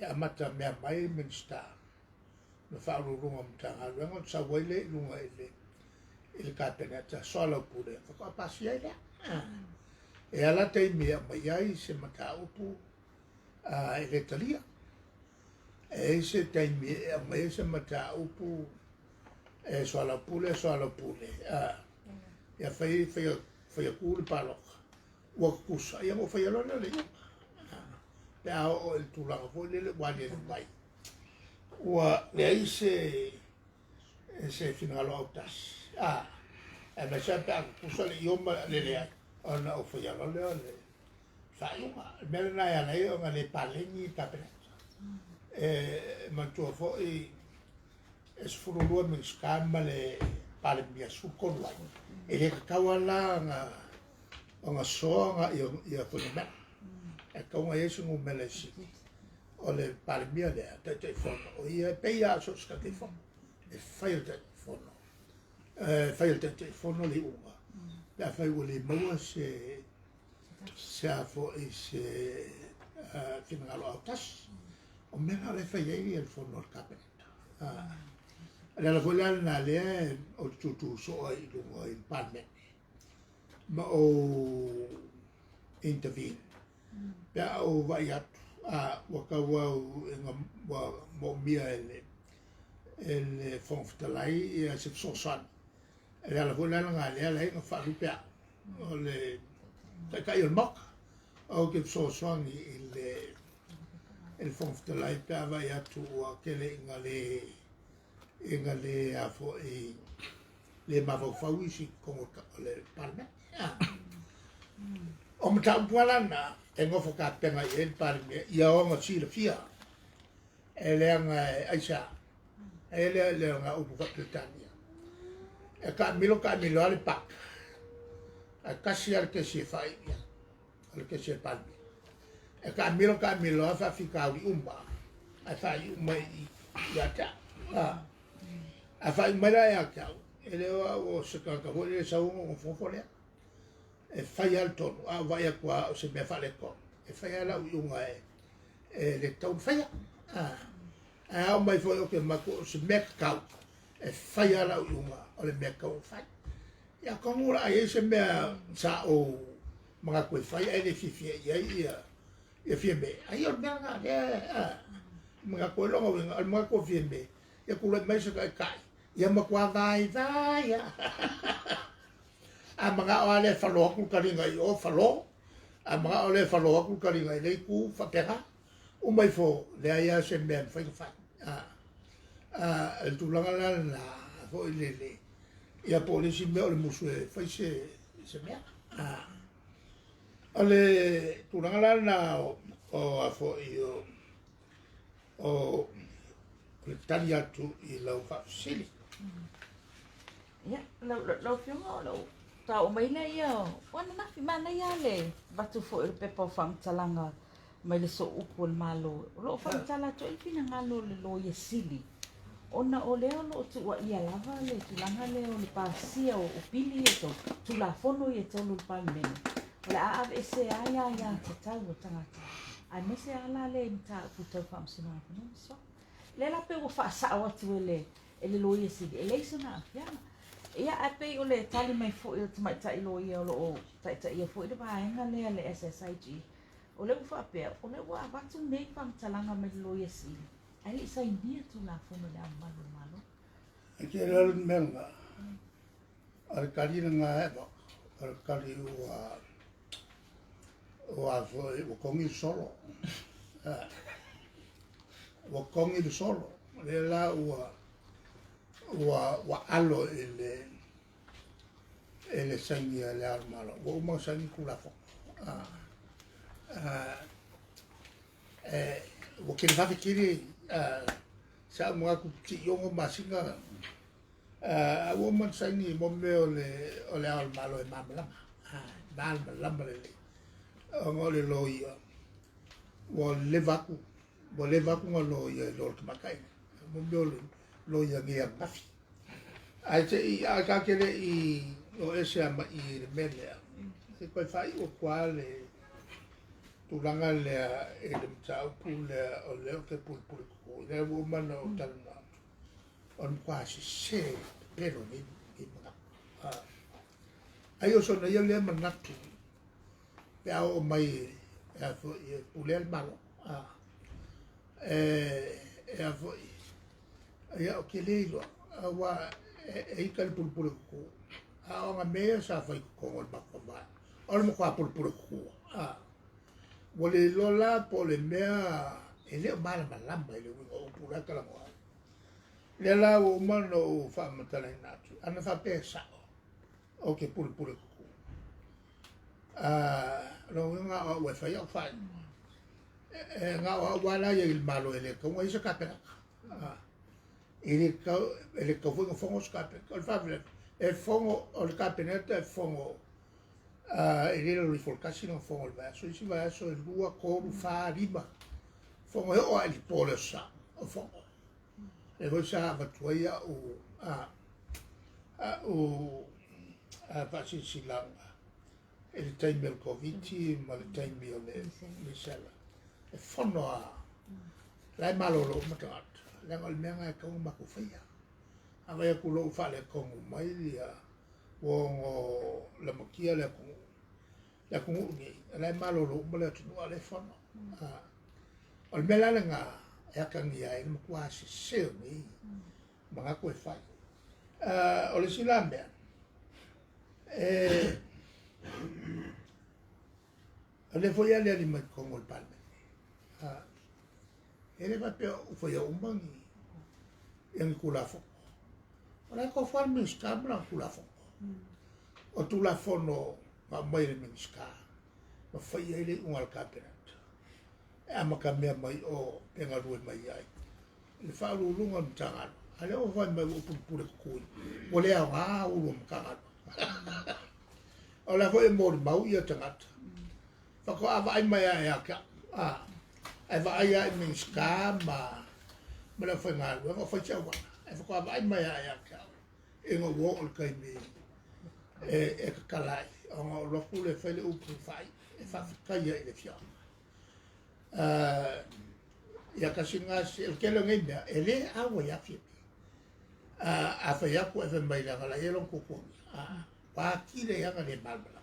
amata mea mai minsta na whaururunga mta ngā ruenga sa waile lunga ile kāpeneta soala pule whakapasi ei lea e ala te mea mai ai se mata upu e le talia. E se te mea mai se mata upu e soala pule. Ia whai kūri paloka. Ua kusa, ia mo whai alona le iunga. Pea o il tūlanga fo le wale le mai. Ua le ai se finalo au tas. E me se pea kusa le ioma le le ai. Ona o whai alona le whaiunga. Mele nai anai o ngā le palengi tapena. Mantua fo e sfurulua me skama le pale mia sukon lai e le kawa la nga soa ia fo me e kawa yesu ngo mele si o le pale mia le te fono o ia peia so ska te fono e fail te fono te fono le unga la fai o le maua se a fo e se finalo autas o mena le fai ei il fono al capita. La vola na le o tutu so ai lungo il palme. Ma o intervene. Pea o vai atu waka wau wa mo mia ele fonftalai e se sosan. La vola na le nga fa pea o le kai il mak o ke sosan il fonftalai pea vai atu o kele ingale a fo le mavofau isi kongo le palme o mta pualana e ngofo ka penga e palme ia o nga sila fia e le nga aisa e le nga upu kapitania e ka milo ale pak a kasi al ke se fai al ke se palme e ka milo a fa fika ui umba a fai umai ia ta a fai mera e a kau e leo o se kakahore le sau o fofole e fai al tonu a vai a kua o se mea fale kon e fai ala uiunga e le taun fai a au mai foi o ke mako o se mea kakau e fai ala uiunga o le mea kau fai ia kongura a se mea sa o mga koe fai e le fifie ia fie me a i o mea nga mga koe longa winga al mga koe fie me ia kula mai se kai ia makua vai a mga o ale falo ku karinga I o falo a mga o le falo ku karinga I le ku fatera o mai fo le ia se men fai el tulanga la fo le ia polisi me o le musu fai se mea ale tulanga la o fo o le tali atu I lau whausili. Ia, lau whiunga o lau tau mai nei ia, wana nafi mana ia le watu fo I pepa o whamtalanga mai le so upu le malo. Lo whamtala to I fina ngalo le lo ia sili. Ona o leo lo tu wa ia lava le tulanga leo le pasia o pili e to, tu la fono I e tolu palmene. O le aave ese aia te tau o tangata. Ai mese ala le mta putau whamsina o so. Le la pe o fa sa o tu ele lo ia sili ele sona ya ia ape o le tali mai fo o mai tai lo ia o tai ia fo le vai nga le SSIG o le fa pe o le wa vatu nei pam talanga me lo ia sili ai sai dia tu la fo le malo ke le menga al kalina nga al kali o Ua foi o kongi solo. O kongi solo. Le la ua alo ele sangi le armalo. O mo sangi kula fo. O ke fa kiri sa mo aku ti yongo masinga. A woman sangi mo me ole armalo e mamla. Mamla le. Ngole loia. Wo levaku ngolo lo makai. Mo me loia ngia pafi. Ai te I a ka kere I o ese ama I le mele. Se koe fai o kwa le tulanga le e le mtau pu le o leo ke pu ko. Le wo mana o talana. On kwa se pero ni mana. Ai o sona ia le manatu. Pe o mai e fo I ule al malo. E a fo ia o ke leilo. Wa e kal pulpul ko a nga me sa fa ko ngol ba ko ba o mo kwa pulpul ko wole lola po le mea e le mal malamba le o pura kala mo le la o mano fa matala natu ana fa pesa o ke pulpul ko lo nga o fa ya fa nga wala ye il malo ele ko isa ka pera ele foi um fongo scape. Ele fala, é fongo, o capinete é fongo. Ele era o rifolcassi não fongo verso. Isso vai só lua como fa riba. Fongo é o ele pole sa o fongo. E voi sa vatuia o fasi silanga. Ele tem Melkoviti, mas ele tem Michela. É fongo lá malolo matat. Lengal menga kong makufaya. Avaya kulo fale kong mai dia. Wong la makia le kong ngi. La malo lo mole tu ale fono. Al mela nga ya kan dia il kwasi se ni. Mga ko fai. Ole silambe. Ale foi ale ali mai kong ol palme. Ele vai pe foi um bangi yang kulafo. Ora ko far miska bla kulafo. O tu la fono ma mai le miska. Ma foi ele al capirat. E amaka me mai o penga rua mai ai. Le fa lunga mtanga. Ale o vai mai o pure ku. O le a o mkanga. Ola foi mo mau ia tangata. Fa ko ava mai ai ka. E vai ai me ska ma la foi ngal ngo foi chawa e fa vai mai ai ka e ngo wo ol kai me e kalai ngo lo fu le fele u fai e fa kai e le fia ya ka singa el ke lo ngai ele a wo ya fi a fa ya ko e mai la la yelo ko ko pa ki le ya le mal bla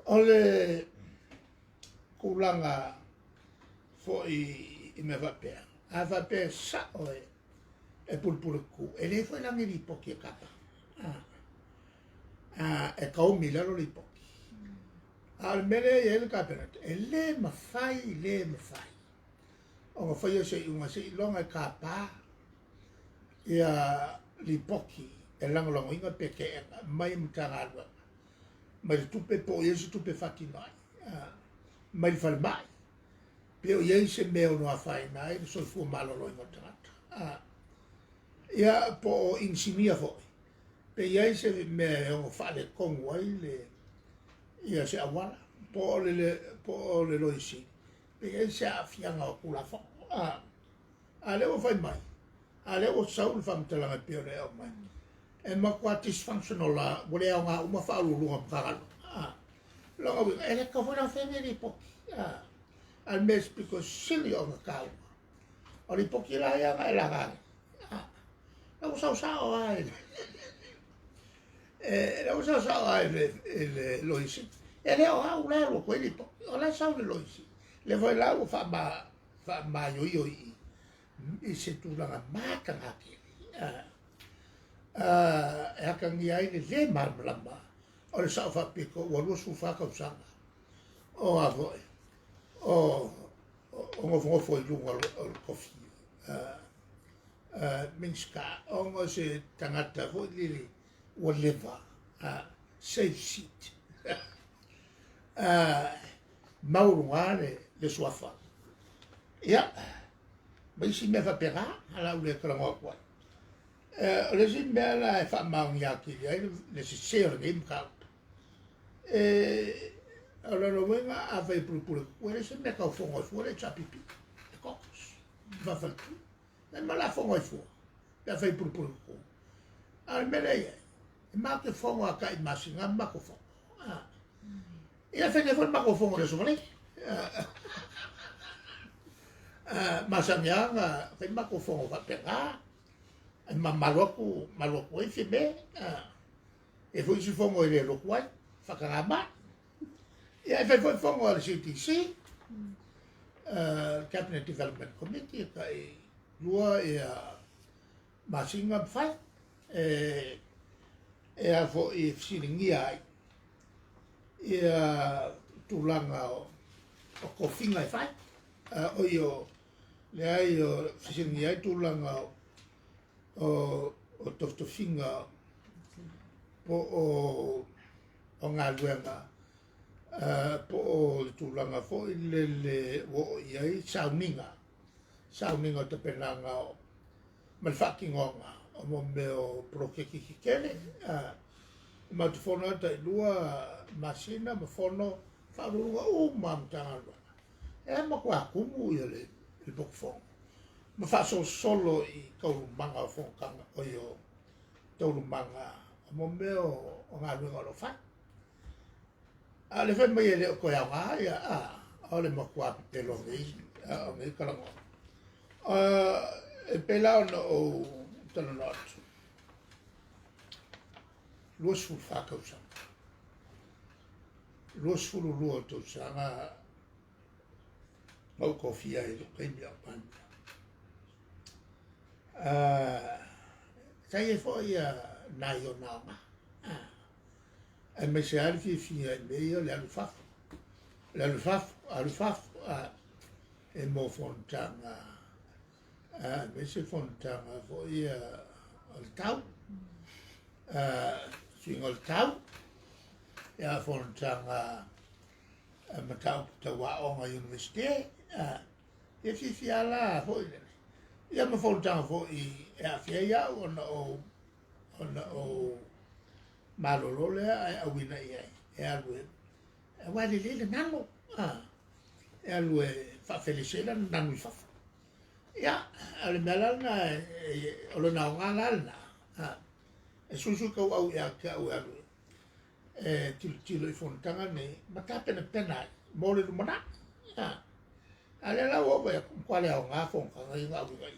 ole kulanga fo I me va per. A va per sa oe e pulpul ku. E le foi la mi pochi capa. E kau mila lo li pochi. Al mele e il caperat. E le ma fai. O ma fai se una se longa capa. Ia li pochi. E lang long inga peke mai mtangalwa. Mai tupe po yesu tupe fatinai. Mai fal mai. Peo iei se meo no awhai nai, so fu malolo I ngotangata. Ia po insimia foi. Pe iei se mea o whale kongu ai le, ia se awala, po le loisi. Pe iei se a fianga o kula fo. A leo whai mai. A leo saul whamtalanga peo le au mai. E makua dysfunctional la, wale au ngā uma whaalulunga mkagalo. Longa wika, e le kawhuna wheneri po. Al mes because silly on the cow. O li poki la ia ngai la ngai. La usau sao ai. La usau sao ai le loisi. E leo au lero ko li poki. O la sao le loisi. Le voi la u fa ma yo I se tu la maka ngaki. E haka ngi ai le le marmlamba. O le sao fa piko, o lu su fa ka usanga. o a foi o ngofo i lunga o kofi minska o ngo se tangata fo lili o leva safe seat mauru ngare le swafa ya mai si me fa pera ala ule kala ngwa le si me la fa maungia ki le si seo le imka ala no venga a fai pulpul wele se me ka fongo fuore chapipi kokos va fa tu e ma la fongo fu la fai pulpul ko al mele ma ke fongo a kai masinga ma ko fongo ia fai ne ma ko fongo le so vale masanga fai ma ko fongo va pega ma maloku e fi me e foi si fongo le lo kwai fa karama ia fai foi fongo al CTC Cabinet Development Committee kai lua e masinga fai e a fo i silingi ai ia tulanga o kofinga fai o io le ai o silingi ai tulanga o tofinga po o ngā luenga po o tulanga fo i le o iai sauninga te penanga o malfakingonga o mo meo prokeki kikele ma te fono ata i lua masina ma fono whaurunga mamtanga lua ma kua kumu i le bokfonga ma whaso solo i kaurumanga o fongkanga o io taurumanga o mo meo o ngā luenga lo whai le whai mai e leo koe au ngā ia o le ma kua pelo ngi o ngi karango e pelao na o tala na atu lua sfulu whakausanga lua sfulu lua tausanga mau kofia i lo kaimi au panja sai e fo ia nai o naonga e me se alfi fia e meia le alufafu e mo fontanga me se fontanga fo ia al tau swing al tau ia fontanga matau tawa o university e fia la fo ia ma fontanga fo i e a fia ia ona o malolo le ai awina ia e alue e wale le nano e alue fa felicela nanu fa ia ale melana o le na ngala e susu ka au ia ka au alue e tilo i fontanga ne mata pena pena mo le lumana ale la o ba kwale au nga fonga ngai nga ngai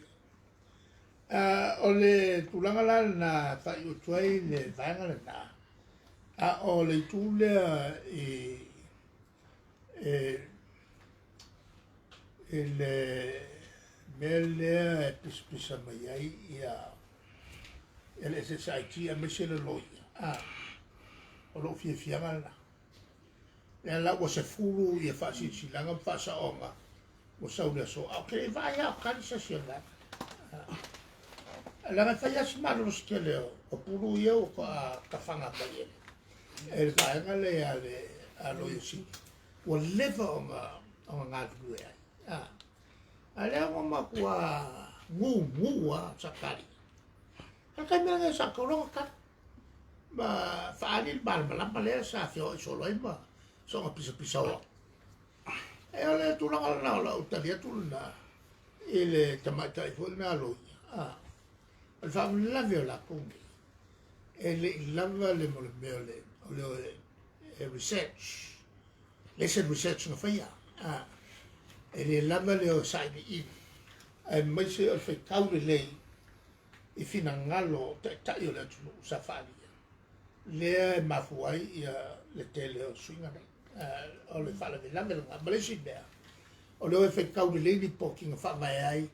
o le tulanga la na ta i tuai le vanga le na o le tule le mele pisa mai ai ia ele SSIT a mesele loi o lo fia ngala le la o se fulu ia fa si langa fa sa onga o sa ule so okay vai a kanisa sionga la fa ya smaro skele o pulu ia o ka fanga mai e vai ngale a lo isi o leva o nga due ale o ma kwa ngu sakari ka me nga sakoro ka ma fa ali bal bala bala sa fio solo ima so nga pisa o e ole tu la la utalia tu na ele tamata i fo na lo al fa la viola pungi ele lava le mo le research research no faia ele lava le o sai i mai se o fe kaure lei i fina ngalo ta io le tu safari le mafuai ia le tele o swinga o le fala de lava le malesi bea o le fe kaure lei ni poking fa vai ai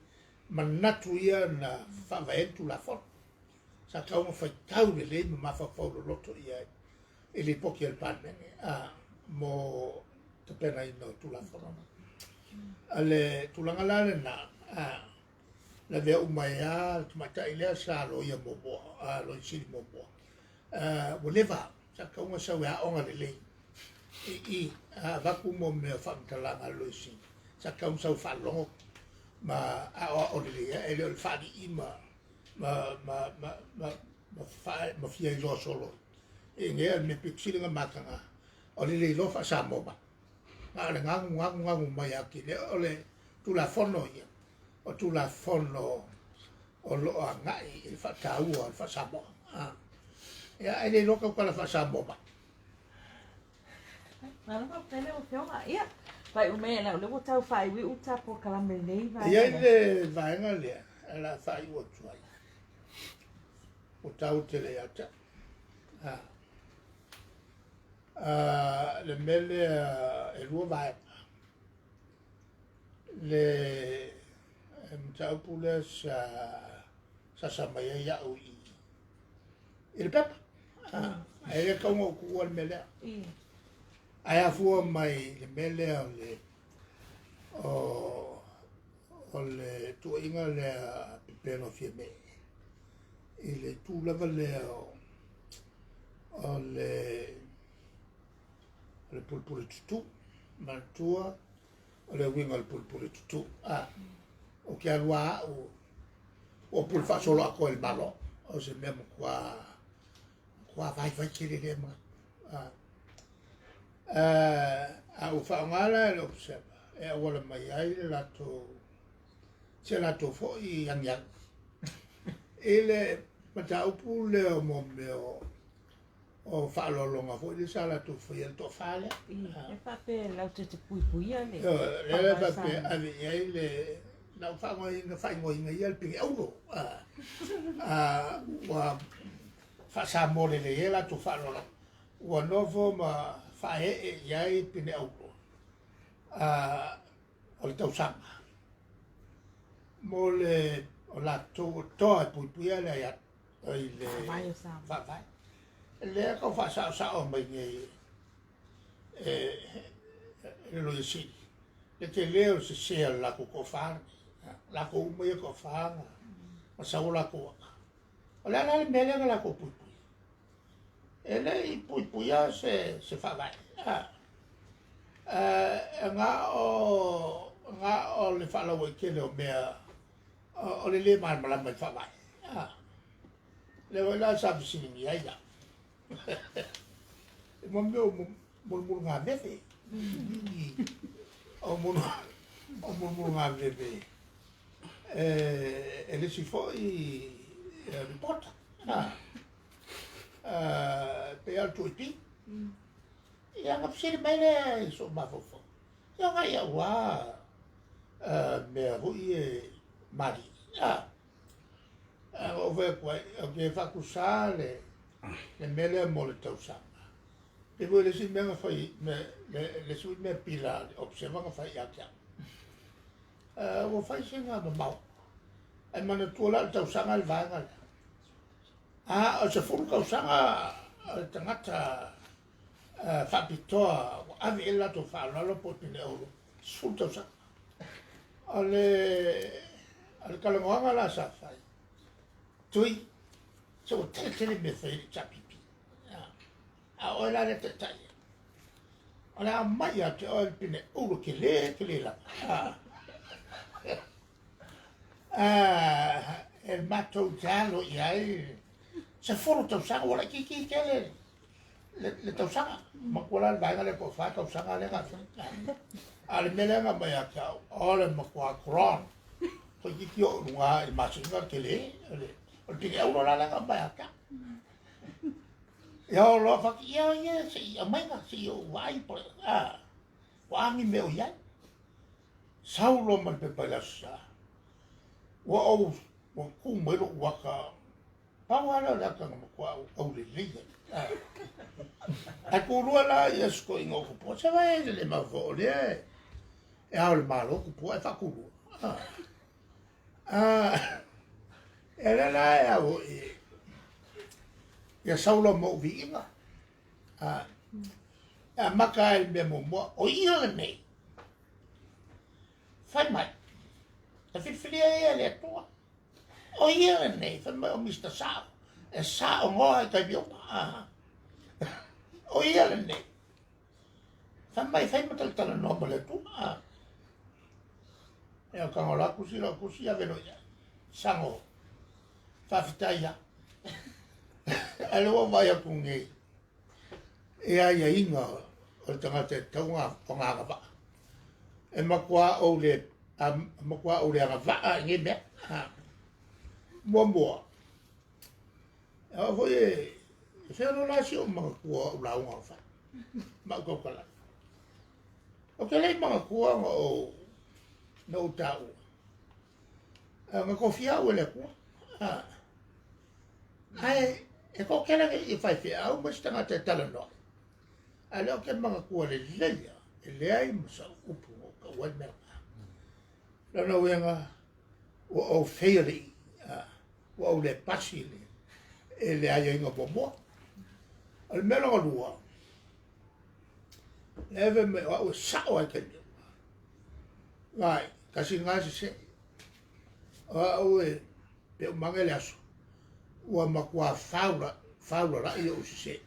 manatu ia na fa vai tu la fo sa ka mo fa kaure lei ma fa fa lo loto ia ele poki el pan mo te pena ina o tula whana. Ale tulanga lale na, la vea umaya, tumata ilea sa lo ia momoa, lo isiri momoa. Whatever, sa kaunga sa wea onga lelei. Vaku mo mea whamtalanga lo isiri. Sa kaunga sa whalongo, ma o lelei, ele o whani ima, ma fia i loa solo. E ngea me piksiringa matanga, o lelei lofa sa moma. Ale ngangu mai aki, le ole tula fono ia. O tula fono o loa ngai il whataua il whasamo. Ia ele loka ukala whasamo ba. Nā runga pele o whionga, ia. Pai umea nau, lewo tau whai wi uta po kalame nei vai. Ia ele vaenga lea, ala whai ua tuai. O tau te le ata. Le mele e lua vaenga. Le mtaupule sa samaya ya ui il pepa ai ka mo ku al mele ai afu mai le mele o le tu inga le pepeno fieme il tu lava le o le pulpul tu mantua o le winga le pulpul tu o que alua o pul fa solo a ko el malo o se memo qua vai kiri le ma o fa ngala le observa e wala mai ai la to se la to fo i yang yang ele mata o pul le mo meo o fa lo longa fo di sala to fo el to fa le E pape lau te pui pui ale. le pape ave ele não faz ngoinga ia pe euro wa fa sa mole le ela tu fa lo wa novo ma fa ia pe euro o le tau sanga mole o la to pu pu ia ia ile fa vai le ko fa sa o mai lo si le te leo se la ko fa la ko mo ko fa o sa o la ko ala la mele la ko pu ele i pu ya se fa vai nga o le fa la we ke le me o le mal mala me fa vai le wala sa si ni ya ya mo mo nga bebe o mo nga bebe ele si foi ripota pe al tuiti ia nga psiri mele so mafofo ia nga ia wa me hui mari o ve kwa o ke fakusa le mele mo le tausanga pe vo le si me nga fai le sui me pila observa nga fai ia o fai singa no mau ai mana tuola tau sanga al vanga o se furu kau sanga tangata fa pitoa ave ela to fa lo po pine o sul tau sanga ale kalangoanga la sa fai tui so tele me fai chapipi o la le tai ala mai a te o pine o ke le la el mato giallo iai se foro tau sanga wala ki kele le tau sanga ma kola vai ngale ko fa tau sanga le nga ale mele nga mai aka ole ma kwa kron ko ki o nga il masinga kele o ti e uno la nga mai aka yo lo fa ki yo si mai nga si yo vai po wa mi me o ya saulo ma pe palasa wa o ku mai lo wa ka pa wa la ka ma kwa o le liga a ku lo la yes ko ingo ko po se vai le ma vo le e al malo ko po e fa ku era la ya o ya saulo mo vi inga maka e me mo mo o ia nei fai mai a filia e le tua o ia nei fai mai o Mr. Sao e Sao ngoa e kai bio o ia nei fai mai fai matal tala no le tua e o kangola kusi a velo ia sango fa fitaia alo vai a pungi e ai inga o tangata taunga o ngā ba e makua o le makua o le va nge me mo a foi e fero la si o makua o la unga fa ma ko kala o ke le makua o no tau nga kofia o le ku ai e ko kela e fai fe au mas tanga te tala no ale o ke mga kua le leia e le ai masa upu o ka wan mea lana wenga o feiri o le pasi e le ai inga pomo al mea longa lua leve me o sao ai ke vai kasi ngasi se o e pe o manga le aso ua makua faula ra i o se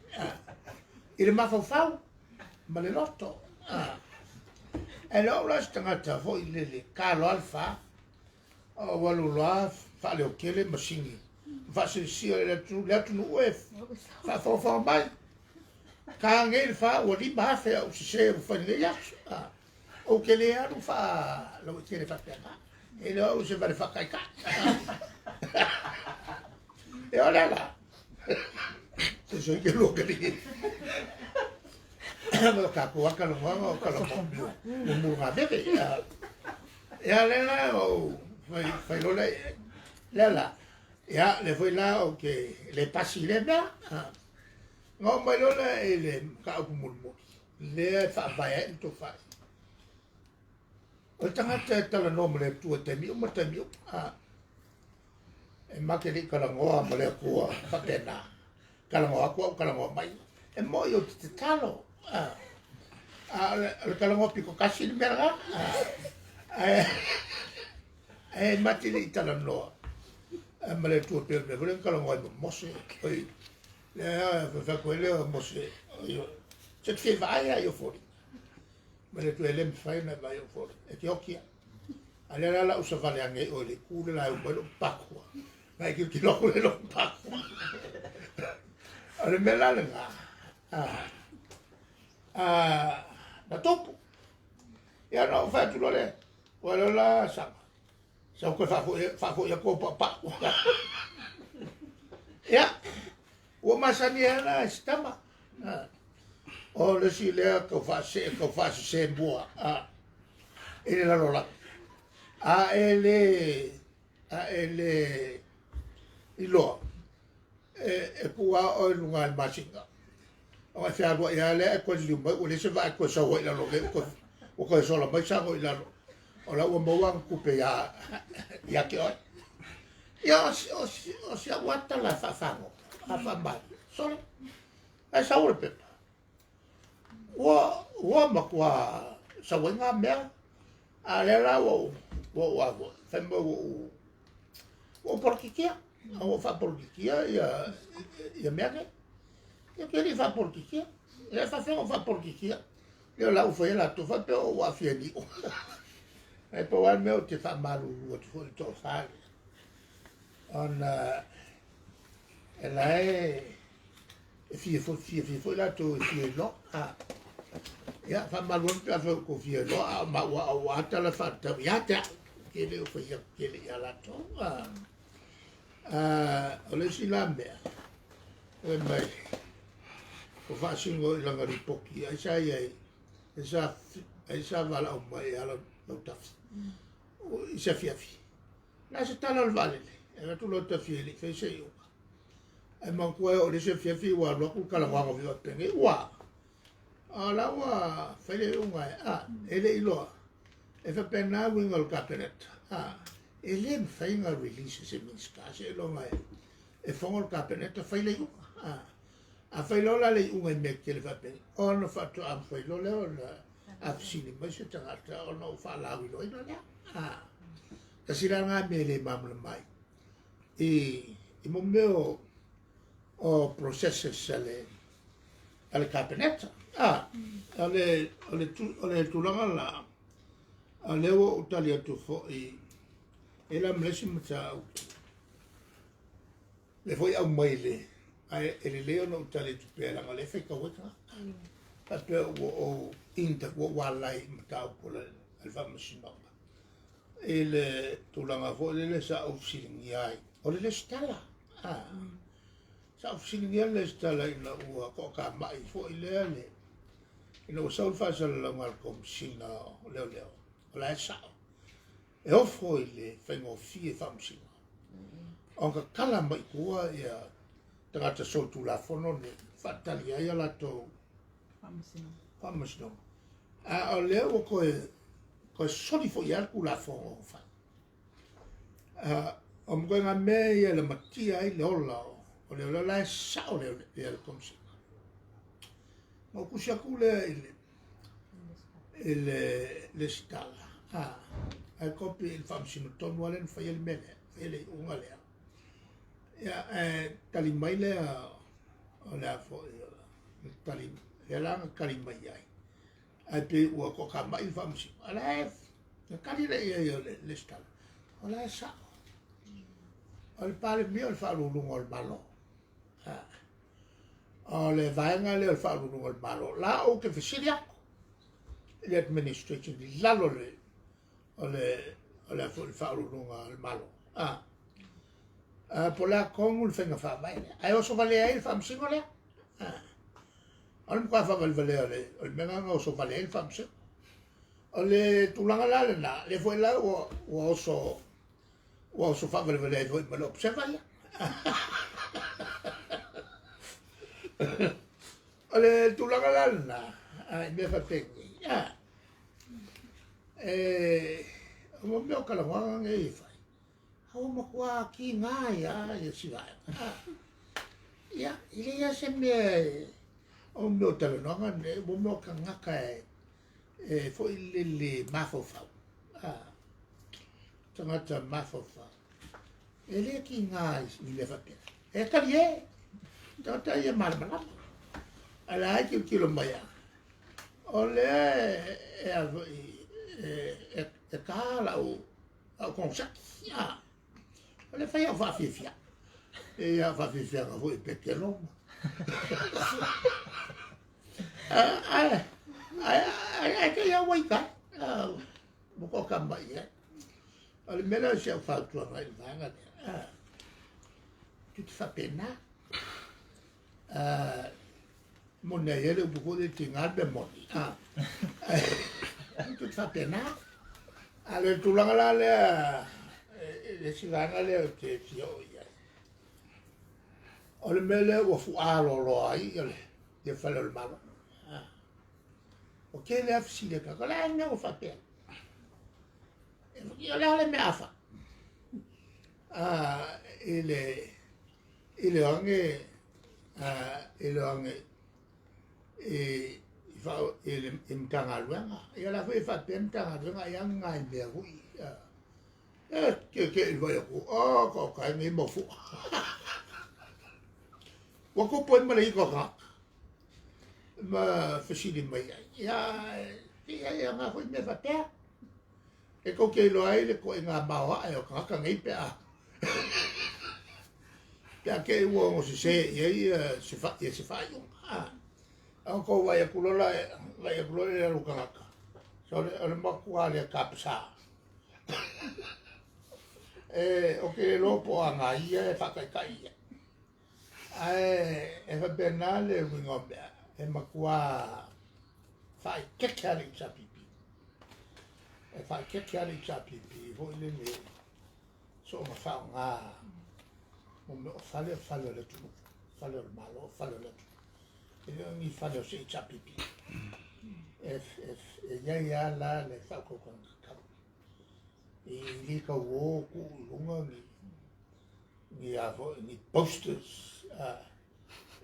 i le mafau ma le loto e lo la stangata fo i le kalo alfa o walu loa fa le o kele masingi fa se si le tu no ef fa fo mai ka ngel fa o li ba fe o se fa le ya o kele aru fa lo kele fa pena e lo se va le fa kai ka e olha lá. Isso que é louco ali. Mas o capo, a calma, o murra bebe. E olha lá, foi lá. E le foi lá o que le passi le bea. Ngau mai lola e le kaupu murmuri. Le vai into fai. O tangata e tala noma le tua temiu, ma temiu. E makeri kalangoa ma le kua whakena. Kalangoa kua o kalangoa mai. E moi o te talo. Le kalangoa piko kasi ni mera. E mati ni tala noa. Ma le tua pere me. Le kalangoa ma mose. Le whakoe leo mose. Se te vai a yo fori. Ma le tua ele mwhai na vai o fori. E te okia. Ale la usa vale ange o le kule la umelo pakua. Ngai ki loko le loko pakua. Ale me la nga. Na topu. Ia no fa tu le. Wala la sama. Sa ko fa ko ya ko pakua. Ia. O masani ana stama. O le si le ko fa se boa. Ele la lola. ele ilo e kua o lunga masinga o fa ro ya le ko li mo o le se va ko so la lo o ko so la mai sa ko la o la o mo wa ku pe ya ke o ya o si aguanta la fa mal solo e sa o pe o ma kwa sa wenga me ale la o fembo o porquiquia o fa porquiquia ia merda e que ele fa porquiquia ele fa porquiquia eu lá o foi lá tu fa pe o afieni e po al meu te fa mal o tu to fa on ela e foi lá tu fi lo ya fa mal o pe fa ko fi lo ma wa ta la fa ta ya ta que ele foi que ele ia lá to ole si lambe e mai o fa singo la ngari poki ai sai ai sa vala o mai ala no ta o se fiafi la se tala al vale e tu lo ta fieli fe se yo e man ko o le se fiafi wa lo ku kala wa vi o tenge wa ala wa fe le unga ele ilo e fa pena winga o cabinet ele me fai nga release se minska se lo mai e fongo o cabinet fa le A whailola le unga me ke le whape. O no whatu am whailola o la a fsini mai se tangata o no whalawi lo ina lea. Ka sira ngā me le mamla mai. I mo meo o processes ale kabineta. Ale tulanga la. Ale o utalia tu fo e la mlesi mata au. Le foi au mai le. Ai ele leo no utalia tu pe la le fe ka weka. Pa pe o inta o walai mata au pola al famasino. Ele tulanga fo le sa au silingi ai. O le stala. Sa au silingi le stala ina ua ko ka mai fo ile le. Ina o sa fa sa la ngal kom sina leo. O la sa. E ofo ile fengo fie famasino. Onka kala mai kua ia tangata sotu la fono ne fatali ai la to famasino. A leo ko soli fo ia ku la fono fa. O mo nga me ia le matia ai le ola o le la sa o le komsi. Mo ku sia ku le stala. Ai kopi il famasino ton walen fa il mele. Ele unga lea. Ya tali mai le o le afo tali le la kali mai ai. Ai pe ua ko ka mai famasino. Ala kali le ia le stala. Ola sa. Al pare mio il fa lungo il malo. Le vaenga le il fa lungo il malo. La o che fisiria. Le administration di lalo le ole fa lungo il malo. Po la con il fenga fa mai. Ai oso vale ai fa msingo le. Al qua fa vale il menga oso vale il fa msingo. Ole tulanga la le foi la o oso fa vale voi me lo observa ya. Ole tulanga la ai me fa pengi. Mo me o kala wanga e fai. Hau mo kwa ki ngai ya si vai. Ya, ile ya se me o me o tala no ne mo me o ka ngaka fo le mafofa. Tangata mafofa. Ele ki ngai ile fa pe. E ka ye. Tata ye mal mal. Ala ki kilo maya. Ole e kala o konsa. Ya. Ole fa ya fa fifia. E ya fa fifia ka foi pequeno. Ai que ya wai ka. Mo ko ka mai ya. Ale mela se fa tu vai vanga. Tu te fa pena. Mon ele o buco de tingar be moni. Tu te fa pena. Ale tu la le si vanga le te fio ya. Ole mele o fu alo ai ole. De fa le malo. O che le afsi le ka la ne o fa pena. Io le me afa. Ele ange fa ele imtanga luanga. Ia la fa pentanga luanga yang ngai me hui. Che il vai ko ka ni mo fu. Wa ko poi ma le ko ka. Ma fascini mai. Ya ma hui me fa pe. E ko ke lo ai le ko nga ba ai o ka ngai pe a. Ya ke wo se ye se fa yo. Ko vai kulola le lukanga. So le ma ku ale kapsa. O ke lo po anga ia fa kai. E fa benale ngombe. E ma kwa fa ke kali chapipi. E fa ke kali chapipi vo le me. So ma fa nga mo fale le tu. Fale il malo, fale le tu. E mi fale se chapipi. E ya la le fa ko kon ka. E li ka wo ku lunga ni avo ni posters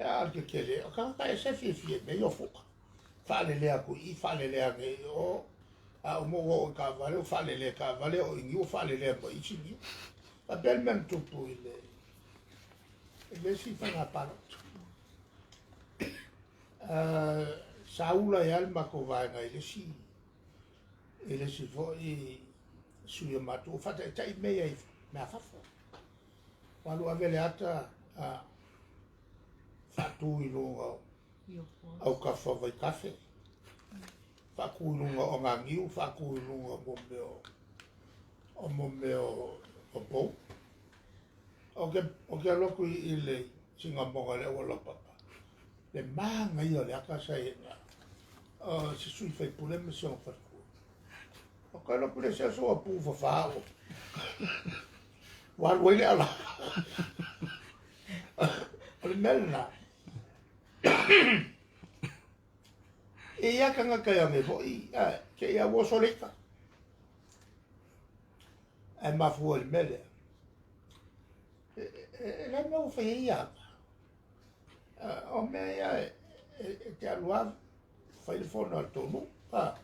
al ke le o ka se fi me yo fu fa le a ku I fa le a ke o a mo o ka vale o fa le ka vale o ngi o fa le po I chi a bel men tu pu le si fa na palo saula ya ma ko va na le si fo I su yo ma tu fa ta me ya me fa fo walu avele ata fa tu I lo au ka fa vai kafe fa ku lunga o nga ngiu fa ku lunga mo meo o po o ke loku I le singa monga le o papa le manga io le aka sai na si sui fai pule me se fa ku o ka loku le se so pu fa o wa le ala o le melna e ia kanga kai ame fo I ke ia wo soleka e mafu le mele le no fe ia o me ia te alua fai le fo no tonu pa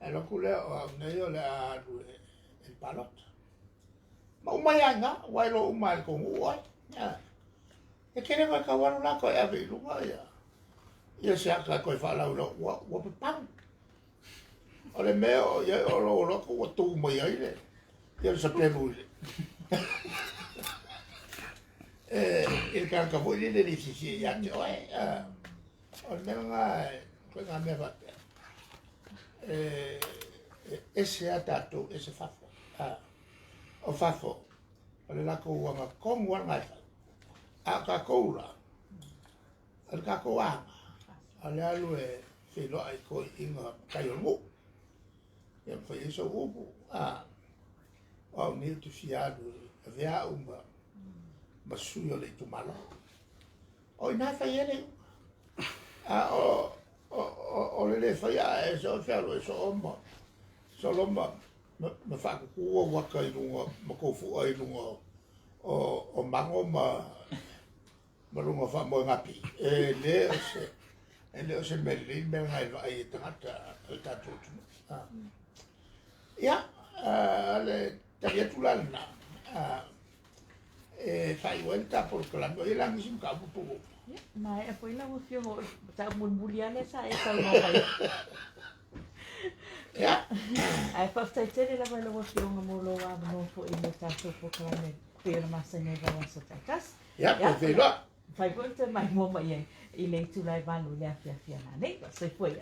e lo kule o ne yo le a el palot ma umai anga wai lo umai ko ngoi e kere ka kawaru la ko e ave lunga ia se aka koe whalau lo wa pang o le mea o ia o lo ko wa tu mai ai le ia sa plenu le il ka voi le si ia te oi o le mea ko nga me va ese atato ese fafo o fafo o le la ko wa kong wa ngai a ka koula al ka ko wa ale alu fe lo ai ko inga kai o mo e foi isso o o ni tu fiado vea ma suyo le tu malo o na fa ele o le fa ya eso fa lo eso so lo ma fa ku wa kai no ma ko fu ai no o mango ma lunga fa mo ngapi le ele o se mele me ngai vai tata tu ya ale taria tulana fai vuelta porque la no era ni sin cabo poco mai e poi la mo fio ta mulmuliale sa e sa no vai ya ai fa sta tele la vai lo fio mo lo wa no fo I mo ta so po kala me per ma se ne va so ta kas ya pues fai vuelta mai mo mai I le tu lai valu le afia na nei se foi